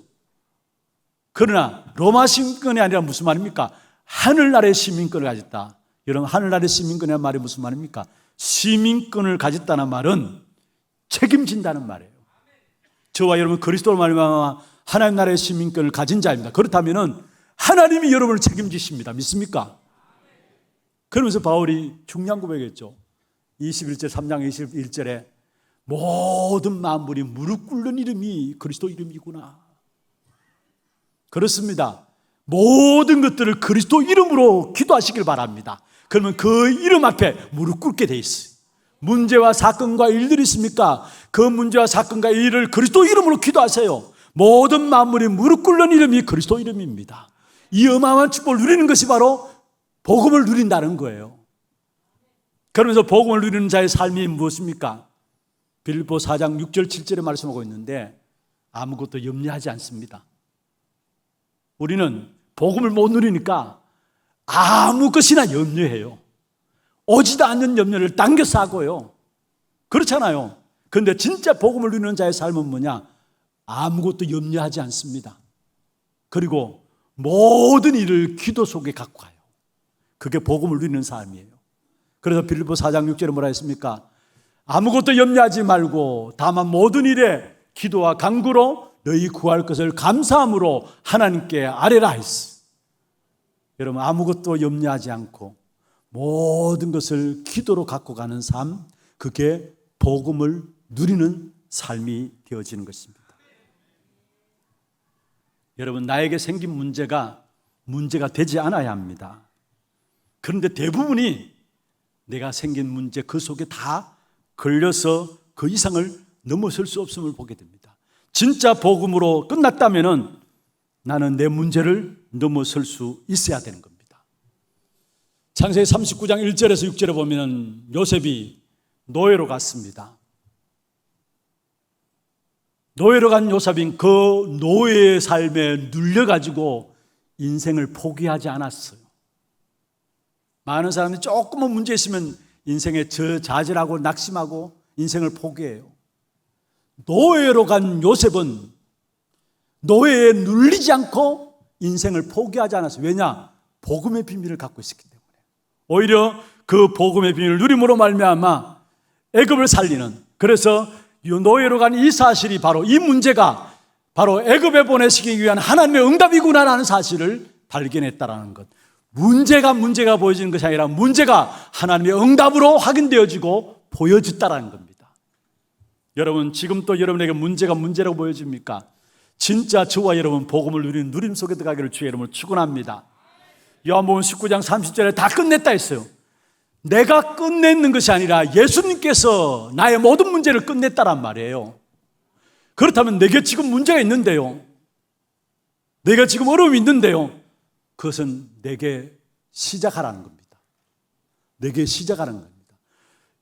그러나 로마 시민권이 아니라 무슨 말입니까? 하늘나라의 시민권을 가졌다. 여러분, 하늘나라의 시민권이라는 말이 무슨 말입니까? 시민권을 가졌다는 말은 책임진다는 말이에요. 저와 여러분 그리스도로 말미암아 하나님 나라의 시민권을 가진 자입니다. 그렇다면 하나님이 여러분을 책임지십니다. 믿습니까? 그러면서 바울이 중요한 고백했죠. 21절 3장 21절에 모든 만물이 무릎 꿇는 이름이 그리스도 이름이구나. 그렇습니다. 모든 것들을 그리스도 이름으로 기도하시길 바랍니다. 그러면 그 이름 앞에 무릎 꿇게 돼 있어요. 문제와 사건과 일들이 있습니까? 그 문제와 사건과 일을 그리스도 이름으로 기도하세요. 모든 만물이 무릎 꿇는 이름이 그리스도 이름입니다. 이 어마어마한 축복을 누리는 것이 바로 복음을 누린다는 거예요. 그러면서 복음을 누리는 자의 삶이 무엇입니까? 빌립보 4장 6절 7절에 말씀하고 있는데 아무것도 염려하지 않습니다. 우리는 복음을 못 누리니까 아무 것이나 염려해요. 오지도 않는 염려를 당겨서 하고요. 그렇잖아요. 그런데 진짜 복음을 누리는 자의 삶은 뭐냐? 아무것도 염려하지 않습니다. 그리고 모든 일을 기도 속에 갖고 가요. 그게 복음을 누리는 삶이에요. 그래서 빌립보 4장 6절에 뭐라 했습니까? 아무것도 염려하지 말고 다만 모든 일에 기도와 간구로 너희 구할 것을 감사함으로 하나님께 아뢰라 했어. 여러분, 아무것도 염려하지 않고 모든 것을 기도로 갖고 가는 삶, 그게 복음을 누리는 삶이 되어지는 것입니다. 여러분, 나에게 생긴 문제가 되지 않아야 합니다. 그런데 대부분이 내가 생긴 문제 그 속에 다 걸려서 그 이상을 넘어설 수 없음을 보게 됩니다. 진짜 복음으로 끝났다면 나는 내 문제를 넘어설 수 있어야 되는 겁니다. 창세기 39장 1절에서 6절에 보면 요셉이 노예로 갔습니다. 노예로 간 요셉인 그 노예의 삶에 눌려가지고 인생을 포기하지 않았어요. 많은 사람들이 조금만 문제 있으면 인생에 저자질하고 낙심하고 인생을 포기해요. 노예로 간 요셉은 노예에 눌리지 않고 인생을 포기하지 않았어요. 왜냐? 복음의 비밀을 갖고 있었기 때문에. 오히려 그 복음의 비밀을 누림으로 말미암아 애굽을 살리는, 그래서 노예로 간 이 사실이 바로, 이 문제가 바로 애굽에 보내시기 위한 하나님의 응답이구나라는 사실을 발견했다라는 것. 문제가 보여지는 것이 아니라 문제가 하나님의 응답으로 확인되어지고 보여졌다라는 겁니다. 여러분, 지금 또 여러분에게 문제가 문제라고 보여집니까? 진짜 저와 여러분 복음을 누리는 누림 속에 들어가기를 주의 이름으로 축원합니다. 요한복음 19장 30절에 다 끝냈다 했어요. 내가 끝내는 것이 아니라 예수님께서 나의 모든 문제를 끝냈다란 말이에요. 그렇다면 내게 지금 문제가 있는데요, 내가 지금 어려움이 있는데요, 그것은 내게 시작하라는 겁니다. 내게 시작하라는 겁니다.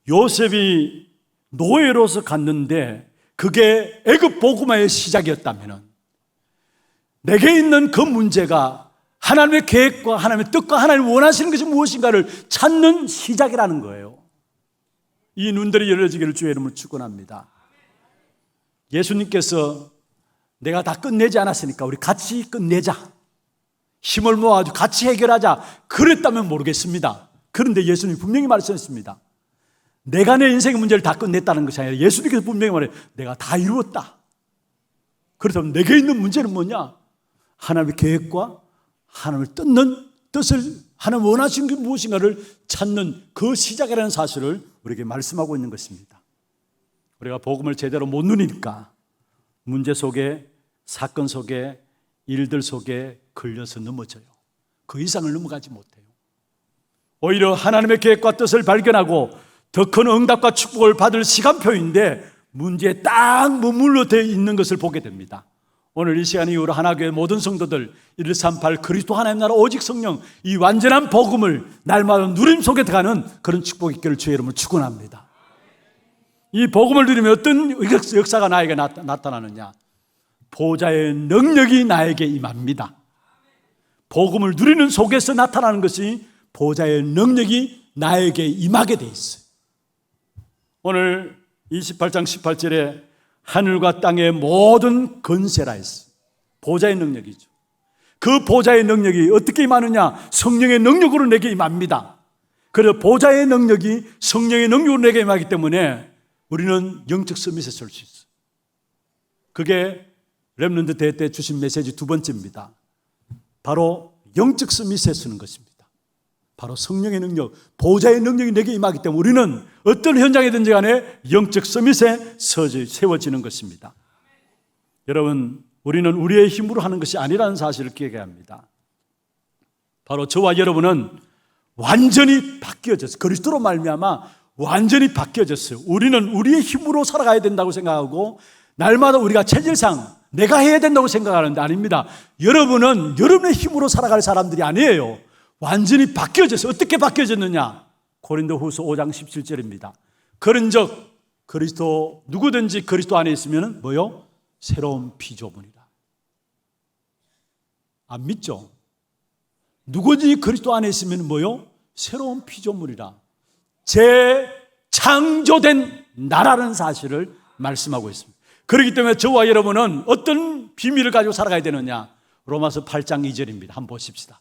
요셉이 노예로서 갔는데 그게 애굽 복음화의 시작이었다면 내게 있는 그 문제가 하나님의 계획과 하나님의 뜻과 하나님이 원하시는 것이 무엇인가를 찾는 시작이라는 거예요. 이 눈들이 열려지기를 주의 이름으로 축원합니다. 예수님께서 내가 다 끝내지 않았으니까 우리 같이 끝내자, 힘을 모아가지고 같이 해결하자, 그랬다면 모르겠습니다. 그런데 예수님이 분명히 말씀했습니다. 내가 내 인생의 문제를 다 끝냈다는 것이 아니라 예수님께서 분명히 말해요. 내가 다 이루었다. 그렇다면 내게 있는 문제는 뭐냐? 하나님의 계획과 하나님을 뜯는 뜻을, 하나님 원하시는 게 무엇인가를 찾는 그 시작이라는 사실을 우리에게 말씀하고 있는 것입니다. 우리가 복음을 제대로 못 누리니까 문제 속에, 사건 속에, 일들 속에 걸려서 넘어져요. 그 이상을 넘어가지 못해요. 오히려 하나님의 계획과 뜻을 발견하고 더 큰 응답과 축복을 받을 시간표인데 문제에 딱 머물러 있는 것을 보게 됩니다. 오늘 이 시간 이후로 하나교회 모든 성도들 138 그리스도 하나님 나라 오직 성령, 이 완전한 복음을 날마다 누림 속에 들어가는 그런 축복이 있기를 주의 이름으로 축원합니다. 이 복음을 누리면 어떤 역사가 나에게 나타나느냐? 보좌의 능력이 나에게 임합니다. 복음을 누리는 속에서 나타나는 것이 보좌의 능력이 나에게 임하게 돼 있어요. 오늘 28장 18절에 하늘과 땅의 모든 건세라 했어요. 보좌의 능력이죠. 그 보좌의 능력이 어떻게 임하느냐? 성령의 능력으로 내게 임합니다. 그래서 보좌의 능력이 성령의 능력으로 내게 임하기 때문에 우리는 영적 서밋에 설 수 있어요. 그게 렘넌트 대회 때 주신 메시지 두 번째입니다. 바로 영적 서밋에 서는 것입니다. 바로 성령의 능력, 보좌의 능력이 내게 임하기 때문에 우리는 어떤 현장이든지 간에 영적 서밋에 세워지는 것입니다. 여러분, 우리는 우리의 힘으로 하는 것이 아니라는 사실을 기억해야 합니다. 바로 저와 여러분은 완전히 바뀌어졌어요. 그리스도로 말미암아 완전히 바뀌어졌어요. 우리는 우리의 힘으로 살아가야 된다고 생각하고 날마다 우리가 체질상 내가 해야 된다고 생각하는데 아닙니다. 여러분은 여러분의 힘으로 살아갈 사람들이 아니에요. 완전히 바뀌어졌어요. 어떻게 바뀌어졌느냐? 고린도후서 5장 17절입니다. 그런즉 그리스도, 누구든지 그리스도 안에 있으면 뭐요? 새로운 피조물이라. 안 믿죠? 누구든지 그리스도 안에 있으면 뭐요? 새로운 피조물이라. 재창조된 나라는 사실을 말씀하고 있습니다. 그렇기 때문에 저와 여러분은 어떤 비밀을 가지고 살아가야 되느냐? 로마서 8장 2절입니다. 한번 보십시다.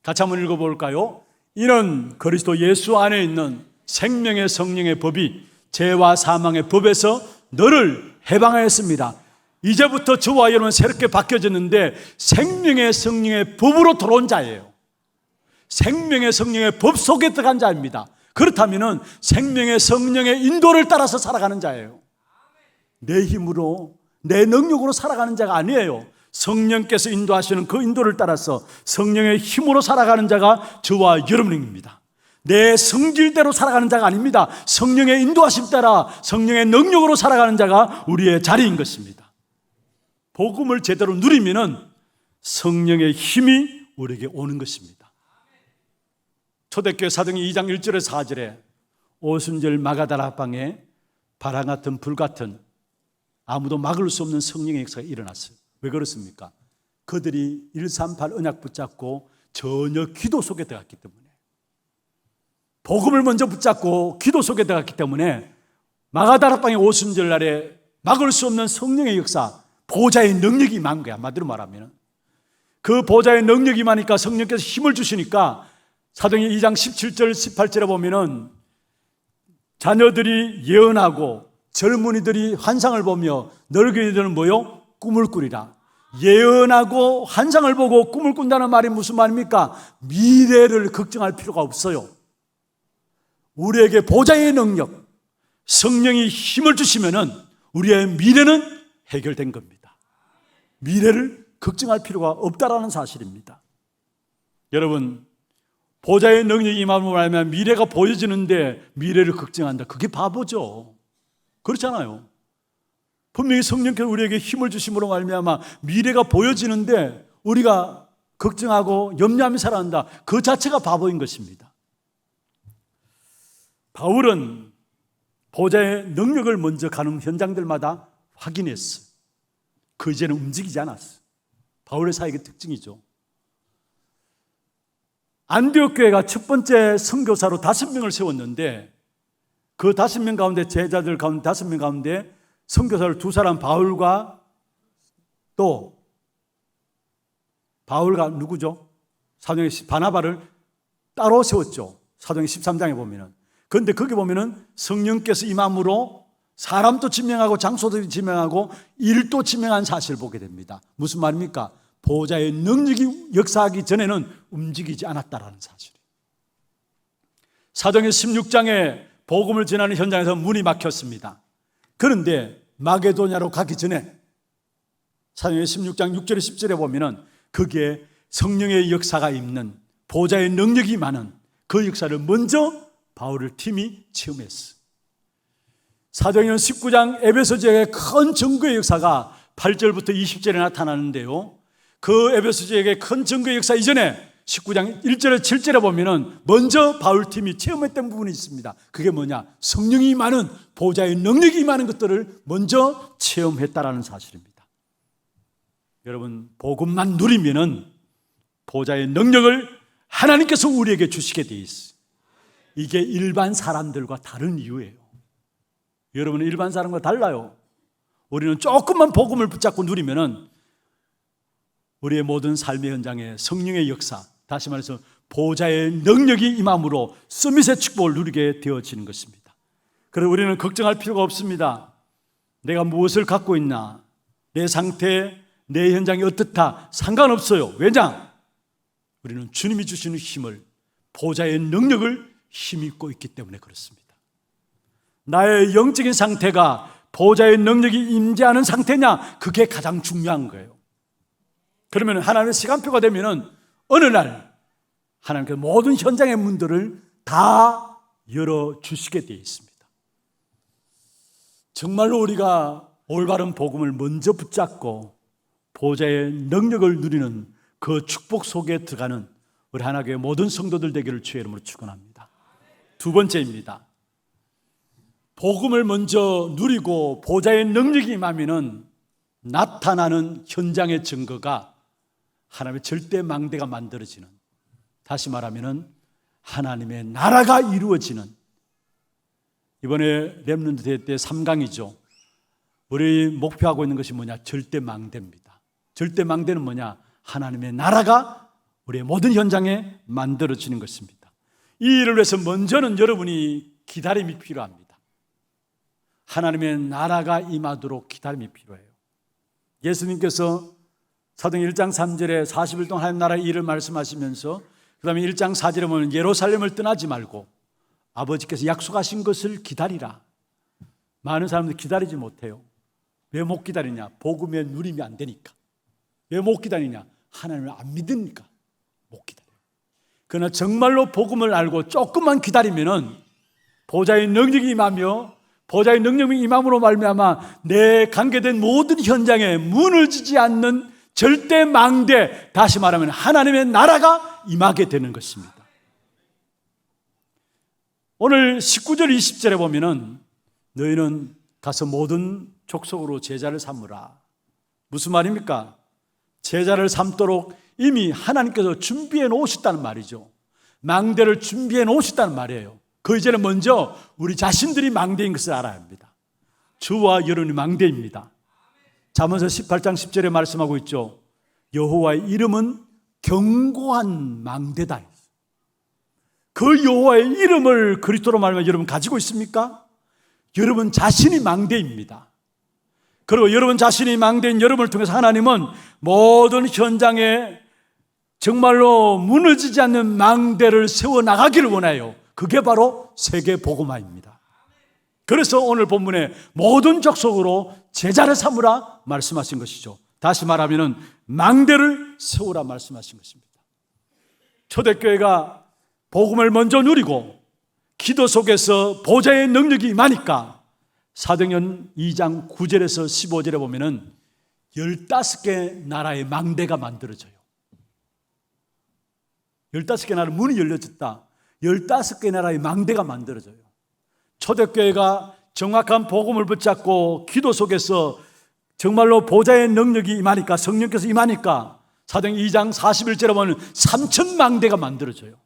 같이 한번 읽어볼까요? 이는 그리스도 예수 안에 있는 생명의 성령의 법이 죄와 사망의 법에서 너를 해방하였습니다. 이제부터 저와 여러분은 새롭게 바뀌어졌는데 생명의 성령의 법으로 들어온 자예요. 생명의 성령의 법 속에 들어간 자입니다. 그렇다면 생명의 성령의 인도를 따라서 살아가는 자예요. 내 힘으로 내 능력으로 살아가는 자가 아니에요. 성령께서 인도하시는 그 인도를 따라서 성령의 힘으로 살아가는 자가 저와 여러분입니다. 내 성질대로 살아가는 자가 아닙니다. 성령의 인도하심 따라 성령의 능력으로 살아가는 자가 우리의 자리인 것입니다. 복음을 제대로 누리면 성령의 힘이 우리에게 오는 것입니다. 초대교회 사도행전 2장 1절에서 4절에 오순절 마가다라 방에 바람 같은 불 같은 아무도 막을 수 없는 성령의 역사가 일어났어요. 왜 그렇습니까? 그들이 138 언약 붙잡고 전혀 기도 속에 들어갔기 때문에, 복음을 먼저 붙잡고 기도 속에 들어갔기 때문에 마가다락방의 오순절 날에 막을 수 없는 성령의 역사, 보좌의 능력이 임한 거야. 한마디로 말하면 그 보좌의 능력이 임하니까 성령께서 힘을 주시니까 사도행전 2장 17절 18절에 보면은 자녀들이 예언하고 젊은이들이 환상을 보며 늙은이들은 뭐요? 꿈을 꾸리라. 예언하고 환상을 보고 꿈을 꾼다는 말이 무슨 말입니까? 미래를 걱정할 필요가 없어요. 우리에게 보좌의 능력, 성령이 힘을 주시면은 우리의 미래는 해결된 겁니다. 미래를 걱정할 필요가 없다라는 사실입니다. 여러분, 보좌의 능력이 임함으로 말하면 미래가 보여지는데 미래를 걱정한다. 그게 바보죠. 그렇잖아요. 분명히 성령께서 우리에게 힘을 주심으로 말미암아 미래가 보여지는데 우리가 걱정하고 염려하며 살아간다. 그 자체가 바보인 것입니다. 바울은 보좌의 능력을 먼저 가는 현장들마다 확인했어. 그 이제는 움직이지 않았어. 바울의 사역의 특징이죠. 안디옥 교회가 첫 번째 선교사로 5명을 세웠는데 그 5명 가운데, 제자들 가운데 5명 가운데 선교사를 2사람, 바울과 또 바울과 누구죠? 사도행전 바나바를 따로 세웠죠. 사도행전 13장에 보면은. 그런데 거기 보면은 성령께서 임함으로 사람도 지명하고 장소도 지명하고 일도 지명한 사실을 보게 됩니다. 무슨 말입니까? 보좌의 능력이 역사하기 전에는 움직이지 않았다라는 사실이에요. 사도행전 16장에 복음을 전하는 현장에서 문이 막혔습니다. 그런데 마게도냐로 가기 전에 사도행전 16장 6절에 10절에 보면은 거기에 성령의 역사가 있는 보좌의 능력이 많은 그 역사를 먼저 바울의 팀이 체험했어요. 사도행전 19장 에베소 지역의 큰 증거의 역사가 8절부터 20절에 나타나는데요. 그 에베소 지역의 큰 증거의 역사 이전에 19장 1절에 7절에 보면은 먼저 바울팀이 체험했던 부분이 있습니다. 그게 뭐냐? 성령이 많은 보좌의 능력이 많은 것들을 먼저 체험했다라는 사실입니다. 여러분, 복음만 누리면은 보좌의 능력을 하나님께서 우리에게 주시게 돼 있어요. 이게 일반 사람들과 다른 이유예요. 여러분은 일반 사람과 달라요. 우리는 조금만 복음을 붙잡고 누리면은 우리의 모든 삶의 현장에 성령의 역사, 다시 말해서 보좌의 능력이 임함으로 서밋의 축복을 누리게 되어지는 것입니다. 그래서 우리는 걱정할 필요가 없습니다. 내가 무엇을 갖고 있나, 내 상태, 내 현장이 어떻다 상관없어요. 왜냐? 우리는 주님이 주시는 힘을, 보좌의 능력을 힘입고 있기 때문에 그렇습니다. 나의 영적인 상태가 보좌의 능력이 임재하는 상태냐, 그게 가장 중요한 거예요. 그러면 하나님의 시간표가 되면은 어느 날 하나님께서 모든 현장의 문들을 다 열어주시게 되어 있습니다. 정말로 우리가 올바른 복음을 먼저 붙잡고 보좌의 능력을 누리는 그 축복 속에 들어가는 우리 하나교회 모든 성도들 되기를 주의 이름으로 축원합니다. 두 번째입니다. 복음을 먼저 누리고 보좌의 능력이 임하면은 나타나는 현장의 증거가 하나님의 절대 망대가 만들어지는, 다시 말하면은 하나님의 나라가 이루어지는, 이번에 렘넌트 대회 때 3강이죠. 우리 목표하고 있는 것이 뭐냐? 절대망대입니다. 절대망대는 뭐냐? 하나님의 나라가 우리의 모든 현장에 만들어지는 것입니다. 이 일을 위해서 먼저는 여러분이 기다림이 필요합니다. 하나님의 나라가 임하도록 기다림이 필요해요. 예수님께서 사도행 1장 3절에 40일 동안 하나님 나라의 일을 말씀하시면서 그 다음에 1장 4절에 보면 예루살렘을 떠나지 말고 아버지께서 약속하신 것을 기다리라. 많은 사람들이 기다리지 못해요. 왜 못 기다리냐? 복음의 누림이 안 되니까. 왜 못 기다리냐? 하나님을 안 믿으니까 못 기다려요. 그러나 정말로 복음을 알고 조금만 기다리면은 보좌의 능력이 임하며 보좌의 능력이 임함으로 말미암아 내 관계된 모든 현장에 무너지지 않는 절대 망대, 다시 말하면 하나님의 나라가 임하게 되는 것입니다. 오늘 19절 20절에 보면은 너희는 가서 모든 족속으로 제자를 삼으라. 무슨 말입니까? 제자를 삼도록 이미 하나님께서 준비해 놓으셨다는 말이죠. 망대를 준비해 놓으셨다는 말이에요. 그 이제는 먼저 우리 자신들이 망대인 것을 알아야 합니다. 주와 여러분이 망대입니다. 잠언서 18장 10절에 말씀하고 있죠. 여호와의 이름은 견고한 망대다. 그 여호와의 이름을 그리스도로 말하면 여러분 가지고 있습니까? 여러분 자신이 망대입니다. 그리고 여러분 자신이 망대인 여러분을 통해서 하나님은 모든 현장에 정말로 무너지지 않는 망대를 세워나가기를 원해요. 그게 바로 세계 복음화입니다. 그래서 오늘 본문에 모든 족속으로 제자를 삼으라 말씀하신 것이죠. 다시 말하면 망대를 세우라 말씀하신 것입니다. 초대교회가 복음을 먼저 누리고 기도 속에서 보좌의 능력이 임하니까 사도행전 2장 9절에서 15절에 보면은 15개 나라의 망대가 만들어져요. 15개 나라 문이 열려졌다. 15개 나라의 망대가 만들어져요. 초대교회가 정확한 복음을 붙잡고 기도 속에서 정말로 보좌의 능력이 임하니까, 성령께서 임하니까 사도행전 2장 41절에 보면 3,000망대가 만들어져요.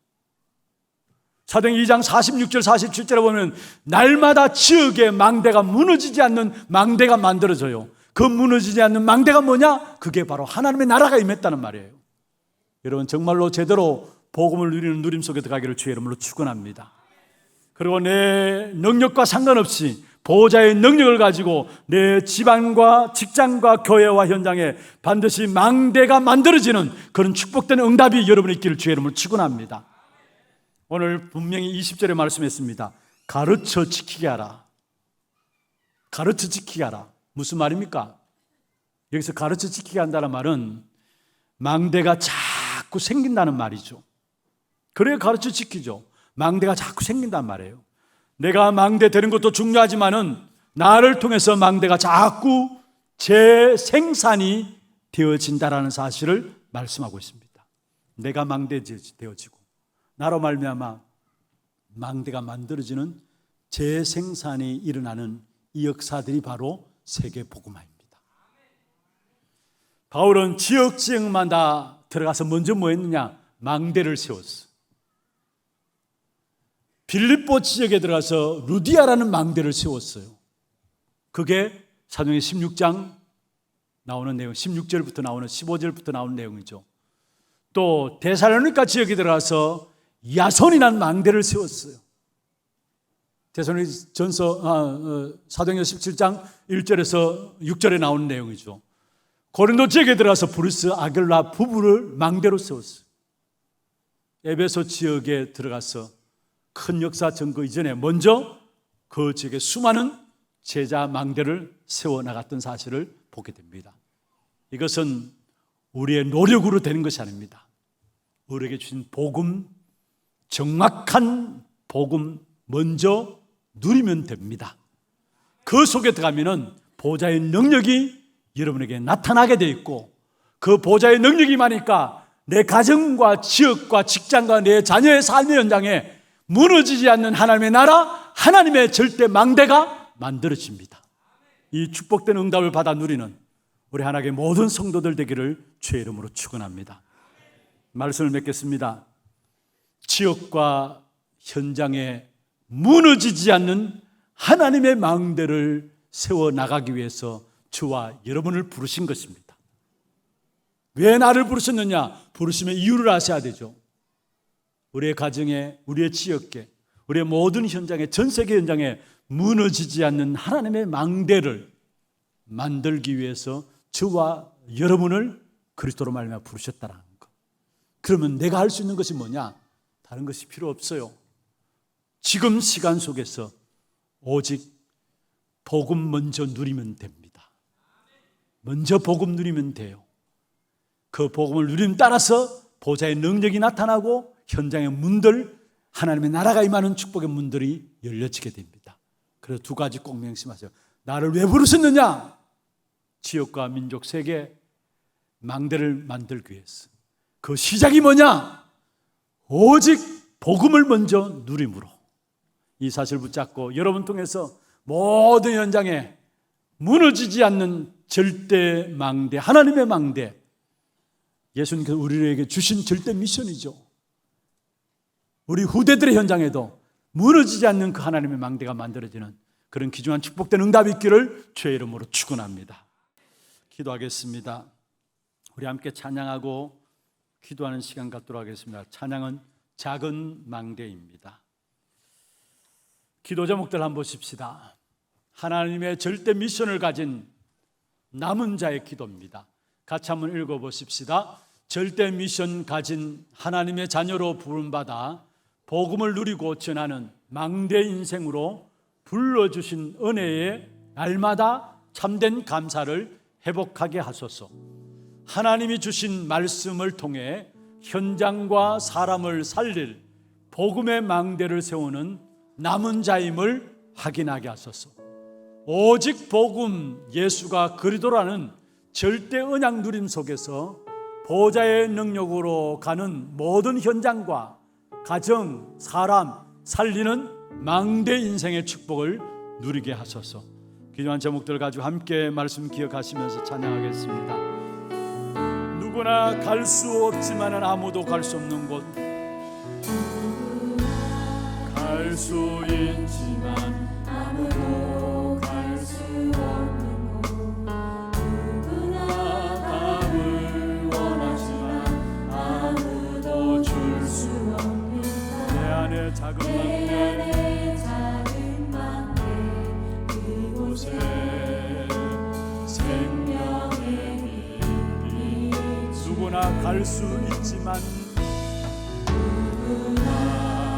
사도행전 2장 46절 47절에 보면 날마다 지역의 망대가 무너지지 않는 망대가 만들어져요. 그 무너지지 않는 망대가 뭐냐? 그게 바로 하나님의 나라가 임했다는 말이에요. 여러분 정말로 제대로 복음을 누리는 누림 속에 들어가기를 주의 이름으로 축원합니다. 그리고 내 능력과 상관없이 보호자의 능력을 가지고 내 집안과 직장과 교회와 현장에 반드시 망대가 만들어지는 그런 축복된 응답이 여러분의 있기를 주의 이름으로 축원합니다. 오늘 분명히 20절에 말씀했습니다. 가르쳐 지키게 하라. 가르쳐 지키게 하라. 무슨 말입니까? 여기서 가르쳐 지키게 한다는 말은 망대가 자꾸 생긴다는 말이죠. 그래야 가르쳐 지키죠. 망대가 자꾸 생긴단 말이에요. 내가 망대 되는 것도 중요하지만은 나를 통해서 망대가 자꾸 재생산이 되어진다라는 사실을 말씀하고 있습니다. 내가 망대 되어지고 나로 말미암아 망대가 만들어지는 재생산이 일어나는 이 역사들이 바로 세계 복음화입니다. 바울은 지역마다 들어가서 먼저 뭐 했느냐? 망대를 세웠어. 빌립보 지역에 들어가서 루디아라는 망대를 세웠어요. 그게 사도행전 16장 나오는 내용, 16절부터 나오는 15절부터 나오는 내용이죠. 또 데살로니가 지역에 들어가서 야손이라는 망대를 세웠어요. 데살로니전서 사도행전 17장 1절에서 6절에 나오는 내용이죠. 고린도 지역에 들어가서 브루스 아겔라 부부를 망대로 세웠어요. 에베소 지역에 들어가서 큰 역사 증거 이전에 먼저 그 지역에 수많은 제자 망대를 세워나갔던 사실을 보게 됩니다. 이것은 우리의 노력으로 되는 것이 아닙니다. 우리에게 주신 복음, 정확한 복음 먼저 누리면 됩니다. 그 속에 들어가면은 보좌의 능력이 여러분에게 나타나게 되어 있고 그 보좌의 능력이 많으니까 내 가정과 지역과 직장과 내 자녀의 삶의 현장에 무너지지 않는 하나님의 나라, 하나님의 절대 망대가 만들어집니다. 이 축복된 응답을 받아 누리는 우리 하나님의 모든 성도들 되기를 주의 이름으로 축원합니다. 말씀을 맺겠습니다. 지역과 현장에 무너지지 않는 하나님의 망대를 세워나가기 위해서 저와 여러분을 부르신 것입니다. 왜 나를 부르셨느냐? 부르심의 이유를 아셔야 되죠. 우리의 가정에, 우리의 지역에, 우리의 모든 현장에, 전 세계 현장에 무너지지 않는 하나님의 망대를 만들기 위해서 저와 여러분을 그리스도로 말미암아 부르셨다는 것. 그러면 내가 할 수 있는 것이 뭐냐? 다른 것이 필요 없어요. 지금 시간 속에서 오직 복음 먼저 누리면 됩니다. 먼저 복음 누리면 돼요. 그 복음을 누림 따라서 보좌의 능력이 나타나고 현장의 문들, 하나님의 나라가 임하는 축복의 문들이 열려지게 됩니다. 그래서 두 가지 꼭 명심하세요. 나를 왜 부르셨느냐? 지역과 민족, 세계 망대를 만들기 위해서. 그 시작이 뭐냐? 오직 복음을 먼저 누림으로. 이 사실을 붙잡고 여러분 통해서 모든 현장에 무너지지 않는 절대 망대, 하나님의 망대, 예수님께서 우리에게 주신 절대 미션이죠. 우리 후대들의 현장에도 무너지지 않는 그 하나님의 망대가 만들어지는 그런 귀중한 축복된 응답이 있기를 주의 이름으로 축원합니다. 기도하겠습니다. 우리 함께 찬양하고 기도하는 시간 갖도록 하겠습니다. 찬양은 작은 망대입니다. 기도 제목들 한번 보십시다. 하나님의 절대 미션을 가진 남은 자의 기도입니다. 같이 한번 읽어보십시다. 절대 미션 가진 하나님의 자녀로 부름받아 복음을 누리고 전하는 망대 인생으로 불러주신 은혜에 날마다 참된 감사를 회복하게 하소서. 하나님이 주신 말씀을 통해 현장과 사람을 살릴 복음의 망대를 세우는 남은 자임을 확인하게 하소서. 오직 복음 예수가 그리스도라는 절대 언약 누림 속에서 보좌의 능력으로 가는 모든 현장과 가정, 사람 살리는 망대 인생의 축복을 누리게 하소서. 귀중한 제목들을 가지고 함께 말씀 기억하시면서 찬양하겠습니다. 누구나 갈 수 없지만 아무도 갈 수 없는 곳, 갈 수 있지만 아무도 갈 수 없는 곳, 누구나 답을 원하지만 아무도 줄 수 없는 내 안에 작은 망대, 그곳에 생명의 빛, 누구나 갈 수 있지만 아무도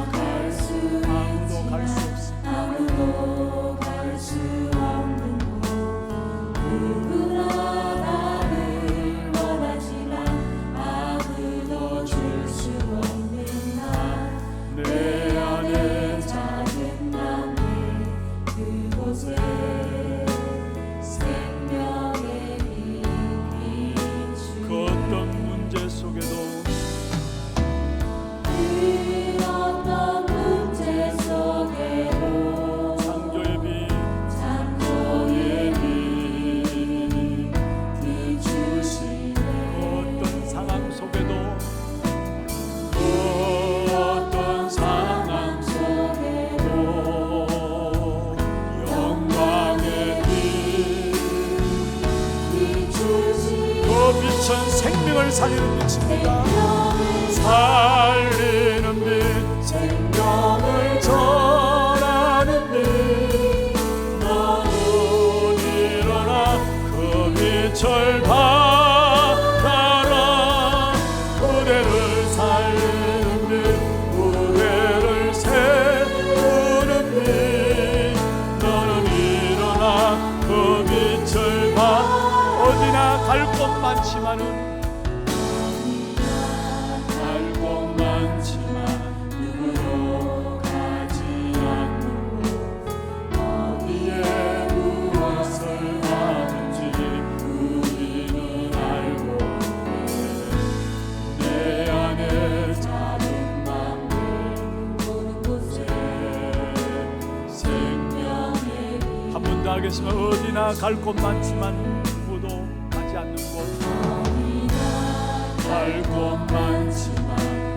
갈 수 없습니다. 아무도 갈 수 없는 곳, 누구나 답을 원하지만 아무도 줄 수 없는 날, 내 안에 작은 망대, 그곳에 생명의 빛이 그 어떤 문제 속에도 생명을 살리는 빛입니다. 살리는 빛, 생명을 전하는 빛, 너는 일어나 그 빛을 받아라. 그대를 살리는 빛, 그대를 세우는 빛, 너는 일어나 그 빛을 받아라. 어디나 갈 곳 많지만은 누구도 가지 않는 곳, 어디에 무엇을 하든지 우리는 알고 있네. 내 안에 작은 망대, 그곳에 생명의 빛. 한 번 더 하겠습니다. 어디나 갈 곳 많지만 갈 곳 많지만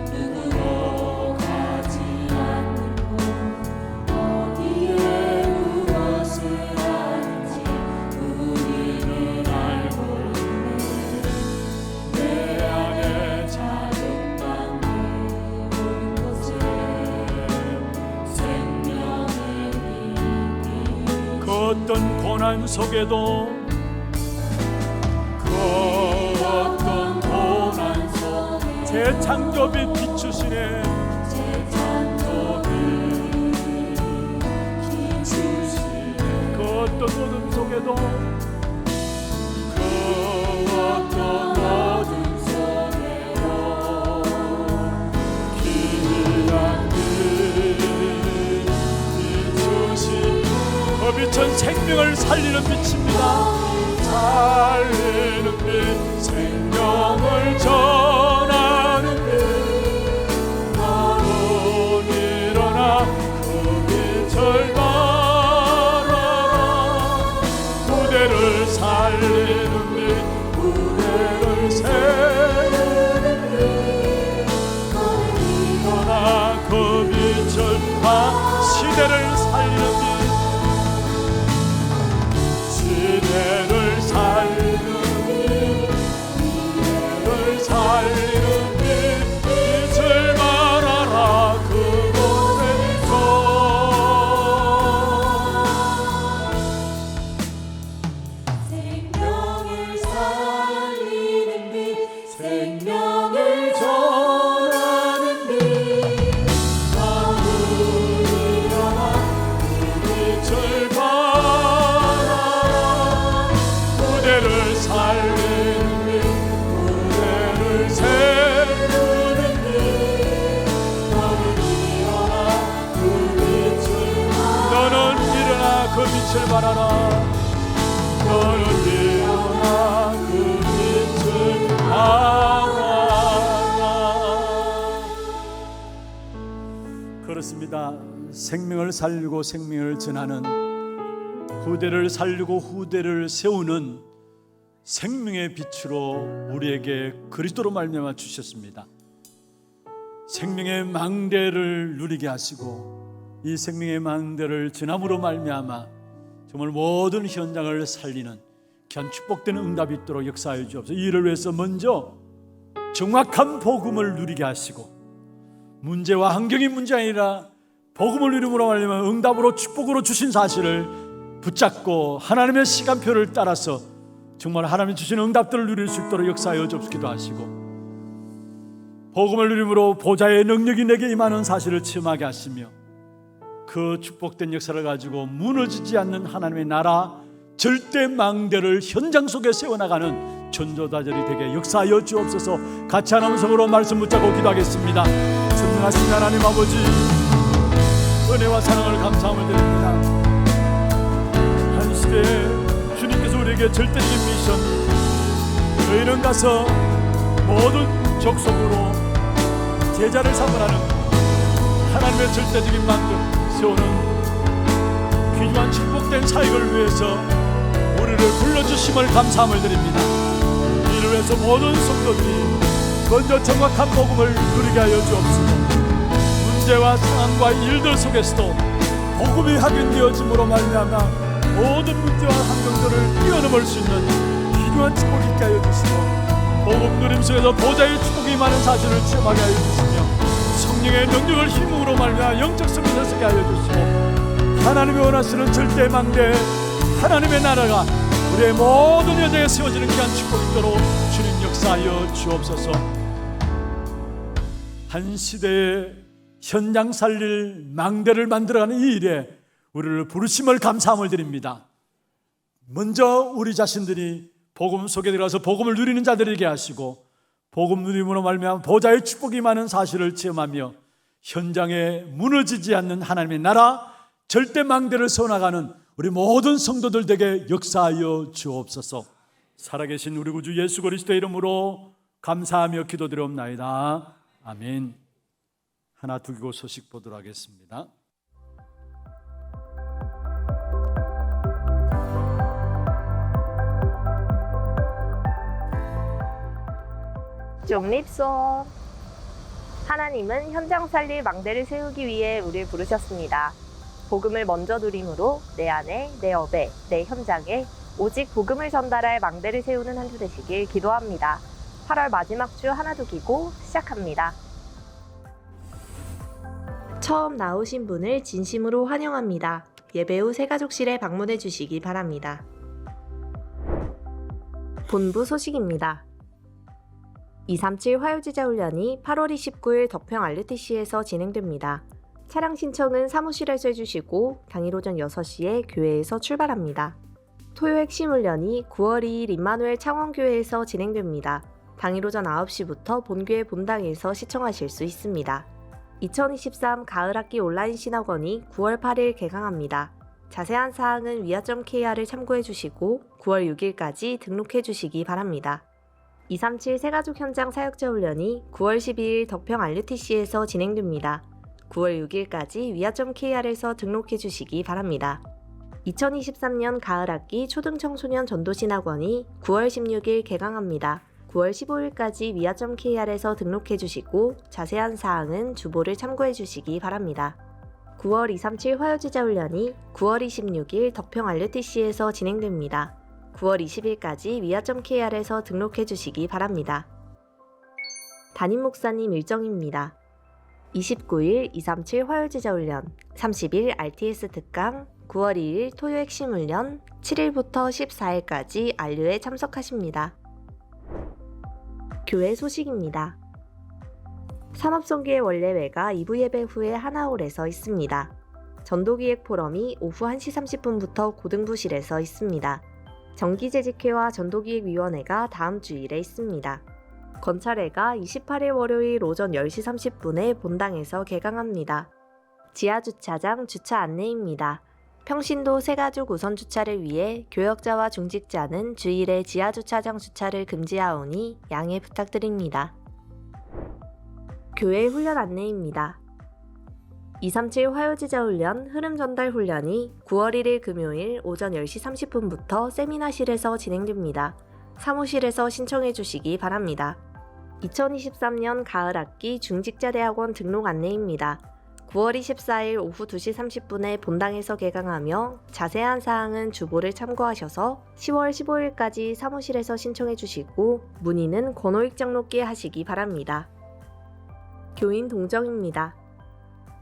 누구도 가지 않는 곳, 어디에 무엇을 하든지 어떤 고난 속에도 그 어떤 고난 속 재창조비 비추시네. 그 어떤 어둠 속에도 그 어떤 어둠 속에도 귀한 빛 비추시. 그 빛은 생명을 살리는 빛입니다. 살리는 빛, 생명을 전하는 빛. 너는 일어나 그 빛을 살리는 빛, 무대를 세우는 빛. 일어나 그 빛을 시대를 살리는 빛, 시대를 살리는 빛, 시대를 살리는 빛. 빛을 말하라 그곳에서. 생명을 전하는 빛. 나는 일어나 그 빛을 바라라. 무대를 살리는 빛, 무대를 세우는 빛. 너는 일어나 그 빛을 바라라. 너는 일어나 그 빛을 바라라. 너는 일어나 그 빛을 그렇습니다. 생명을 살리고 생명을 전하는, 후대를 살리고 후대를 세우는 생명의 빛으로 우리에게 그리스도로 말미암아 주셨습니다. 생명의 망대를 누리게 하시고 이 생명의 망대를 전함으로 말미암아 정말 모든 현장을 살리는 귀한 축복되는 응답이 있도록 역사하여 주옵소서. 이를 위해서 먼저 정확한 복음을 누리게 하시고, 문제와 환경이 문제 아니라 복음을 누림으로 말미암아 응답으로 축복으로 주신 사실을 붙잡고 하나님의 시간표를 따라서 정말 하나님이 주신 응답들을 누릴 수 있도록 역사하여 주옵기도 하시고, 복음을 누림으로 보좌의 능력이 내게 임하는 사실을 체험하게 하시며, 그 축복된 역사를 가지고 무너지지 않는 하나님의 나라 절대 망대를 현장 속에 세워나가는 전도자들이 되게 역사하여 주옵소서. 같이 하나님 성으로 말씀 붙잡고 기도하겠습니다. 전능하신 하나님 아버지, 은혜와 사랑을 감사함을 드립니다. 한 시대에 주님께서 우리에게 절대적인 미션, 너희는 가서 모든 족속으로 제자를 삼으라는 하나님의 절대적인 망대 세우는 귀중한 축복된 사역을 위해서 우리를 불러주심을 감사함을 드립니다. 이를 위해서 모든 성도들이 먼저 정확한 복음을 누리게 하여 주옵소서. 문제와 상황과 일들 속에서도 복음이 확인되어짐으로 말미암아 모든 문제와 환경들을 뛰어넘을 수 있는 귀중한 축복이 있게 하여 주시고, 복음 누림 속에서 보좌의 축복이 많은 사실을 체험하게 하여 주시며, 성령의 능력을 힘으로 말미암아 영적 승리를 서게 하여 주시고, 하나님이 원하시는 절대 망대 하나님의 나라가 우리의 모든 여정에 세워지는 귀한 축복이 있도록 주님 역사하여 주옵소서. 한 시대에 현장 살릴 망대를 만들어가는 이 일에 우리를 부르심을 감사함을 드립니다. 먼저 우리 자신들이 복음 속에 들어가서 복음을 누리는 자들에게 하시고, 복음 누림으로 말미암아 보좌의 축복이 많은 사실을 체험하며 현장에 무너지지 않는 하나님의 나라 절대 망대를 세워나가는 우리 모든 성도들 되게 역사하여 주옵소서. 살아계신 우리 구주 예수 그리스도의 이름으로 감사하며 기도드리옵나이다. 아멘. 하나 두고 소식 보도록 하겠습니다. 좀 립소. 하나님은 현장 살릴 망대를 세우기 위해 우리를 부르셨습니다. 복음을 먼저 누림으로 내 안에, 내 업에, 내 현장에 오직 복음을 전달할 망대를 세우는 한 주 되시길 기도합니다. 8월 마지막 주 하나도 기고 시작합니다. 처음 나오신 분을 진심으로 환영합니다. 예배 후 새가족실에 방문해 주시기 바랍니다. 본부 소식입니다. 237 화요제자 훈련이 8월 29일 덕평 RUTC에서 진행됩니다. 차량 신청은 사무실에서 해주시고 당일 오전 6시에 교회에서 출발합니다. 토요 핵심 훈련이 9월 2일 임마누엘 창원교회에서 진행됩니다. 당일 오전 9시부터 본교회 본당에서 시청하실 수 있습니다. 2023 가을학기 온라인 신학원이 9월 8일 개강합니다. 자세한 사항은 위아.kr을 참고해 주시고 9월 6일까지 등록해 주시기 바랍니다. 237 새가족 현장 사역자 훈련이 9월 12일 덕평 RUTC에서 진행됩니다. 9월 6일까지 위아.kr에서 등록해 주시기 바랍니다. 2023년 가을학기 초등청소년 전도신학원이 9월 16일 개강합니다. 9월 15일까지 위아.kr에서 등록해 주시고 자세한 사항은 주보를 참고해 주시기 바랍니다. 9월 237 화요제자 훈련이 9월 26일 덕평 RUTC에서 진행됩니다. 9월 20일까지 위아.kr에서 등록해 주시기 바랍니다. 담임 목사님 일정입니다. 29일 237 화요제자 훈련, 30일 RTS 특강, 9월 2일 토요 핵심 훈련, 7일부터 14일까지 안류에 참석하십니다. 교회 소식입니다. 산업선교의 원래회가 2부 예배 후에 하나홀에서 있습니다. 전도기획 포럼이 오후 1시 30분부터 고등부실에서 있습니다. 정기재직회와 전도기획위원회가 다음 주일에 있습니다. 건찰회가 28일 월요일 오전 10시 30분에 본당에서 개강합니다. 지하주차장 주차 안내입니다. 평신도 새가족 우선주차를 위해 교역자와 중직자는 주일에 지하주차장 주차를 금지하오니 양해 부탁드립니다. 교회 훈련 안내입니다. 237 화요제자 훈련 흐름 전달 훈련이 9월 1일 금요일 오전 10시 30분부터 세미나실에서 진행됩니다. 사무실에서 신청해 주시기 바랍니다. 2023년 가을학기 중직자대학원 등록 안내입니다. 9월 24일 오후 2시 30분에 본당에서 개강하며 자세한 사항은 주보를 참고하셔서 10월 15일까지 사무실에서 신청해 주시고 문의는 권호익 장로께 하시기 바랍니다. 교인 동정입니다.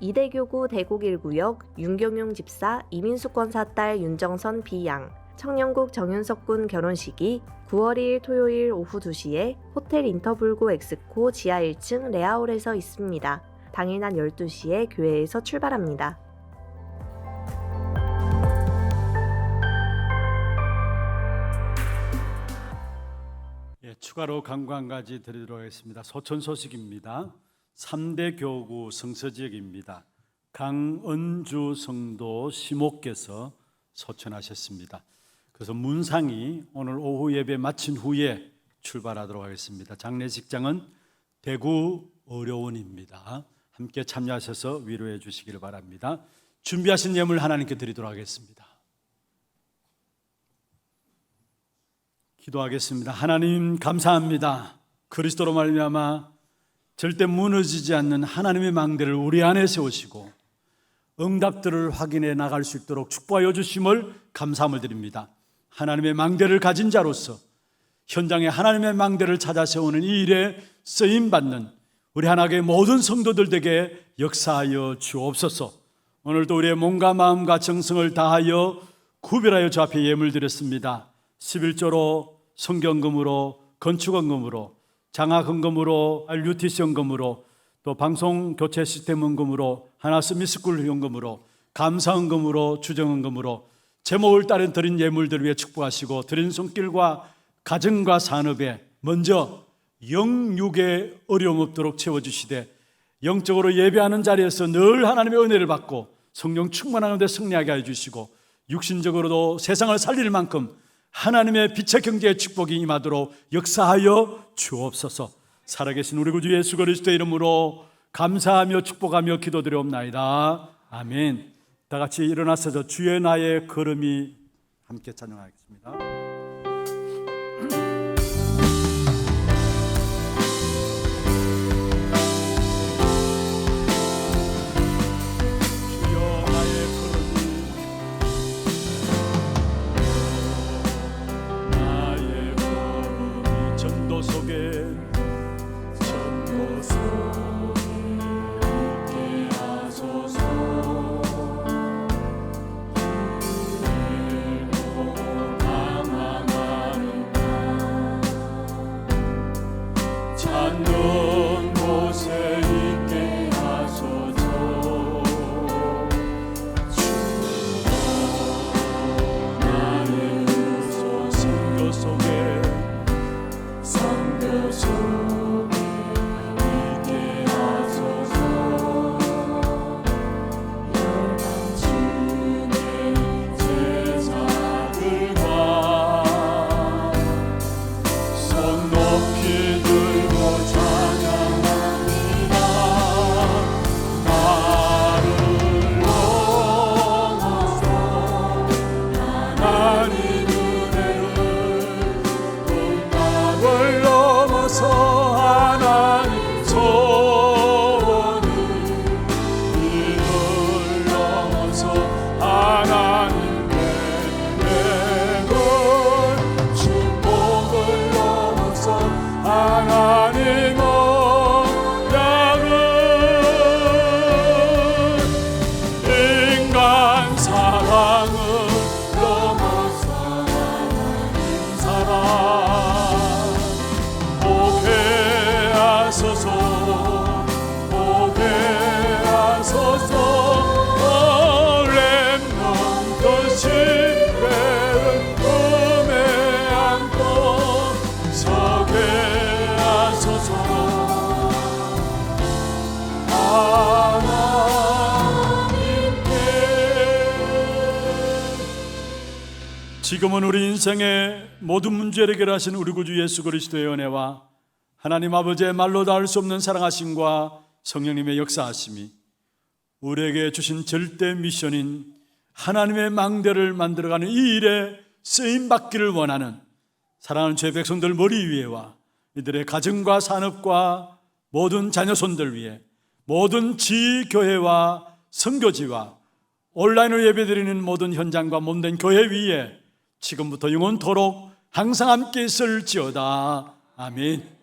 이대교구 대곡 1구역 윤경용 집사 이민숙 권사 딸 윤정선 비양 청년국 정윤석 군 결혼식이 9월 2일 토요일 오후 2시에 호텔 인터블고 엑스코 지하 1층 레아홀에서 있습니다. 당일 낮 12시에 교회에서 출발합니다. 추가로 강구 한 가지 드리도록 하겠습니다. 소천 소식입니다. 3대 교구 성서지역입니다. 강은주 성도 시목께서 소천하셨습니다. 그래서 문상이 오늘 오후 예배 마친 후에 출발하도록 하겠습니다. 장례식장은 대구 의료원입니다. 함께 참여하셔서 위로해 주시기를 바랍니다. 준비하신 예물 하나님께 드리도록 하겠습니다. 기도하겠습니다. 하나님 감사합니다. 그리스도로 말미암아 절대 무너지지 않는 하나님의 망대를 우리 안에 세우시고 응답들을 확인해 나갈 수 있도록 축복하여 주심을 감사함을 드립니다. 하나님의 망대를 가진 자로서 현장에 하나님의 망대를 찾아 세우는 이 일에 쓰임받는 우리 하나님의 모든 성도들에게 역사하여 주옵소서. 오늘도 우리의 몸과 마음과 정성을 다하여 구별하여 주 앞에 예물 드렸습니다. 11조로 성경금으로 건축원금으로 장학헌금으로 RUTC 헌금으로 또 방송 교체 시스템 헌금으로 하나스 미스쿨 헌금으로 감사헌금으로 주정헌금으로 제목을 따른 드린 예물들 위해 축복하시고 드린 손길과 가정과 산업에 먼저 영육의 어려움 없도록 채워주시되 영적으로 예배하는 자리에서 늘 하나님의 은혜를 받고 성령 충만한 데 승리하게 해주시고 육신적으로도 세상을 살릴 만큼 하나님의 빛의 경제의 축복이 임하도록 역사하여 주옵소서. 살아계신 우리 구주 예수 그리스도의 이름으로 감사하며 축복하며 기도드리옵나이다. 아멘. 다 같이 일어나서 주의 나의 걸음이 함께 찬양하겠습니다. 세상을 넘어서 사랑 보게 하소서 보게 하소서 렘넌트 집회를 품에 안고 서게 하소서 지금은 우리 인생의 모든 문제를 해결하신 우리 구주 예수 그리스도의 은혜와 하나님 아버지의 말로 닿을 수 없는 사랑하심과 성령님의 역사하심이 우리에게 주신 절대 미션인 하나님의 망대를 만들어가는 이 일에 쓰임받기를 원하는 사랑하는 죄 백성들 머리 위에와 이들의 가정과 산업과 모든 자녀손들 위에 모든 지교회와 선교지와 온라인으로 예배드리는 모든 현장과 몸된 교회 위에 지금부터 영원토록 항상 함께 있을지어다. 아멘.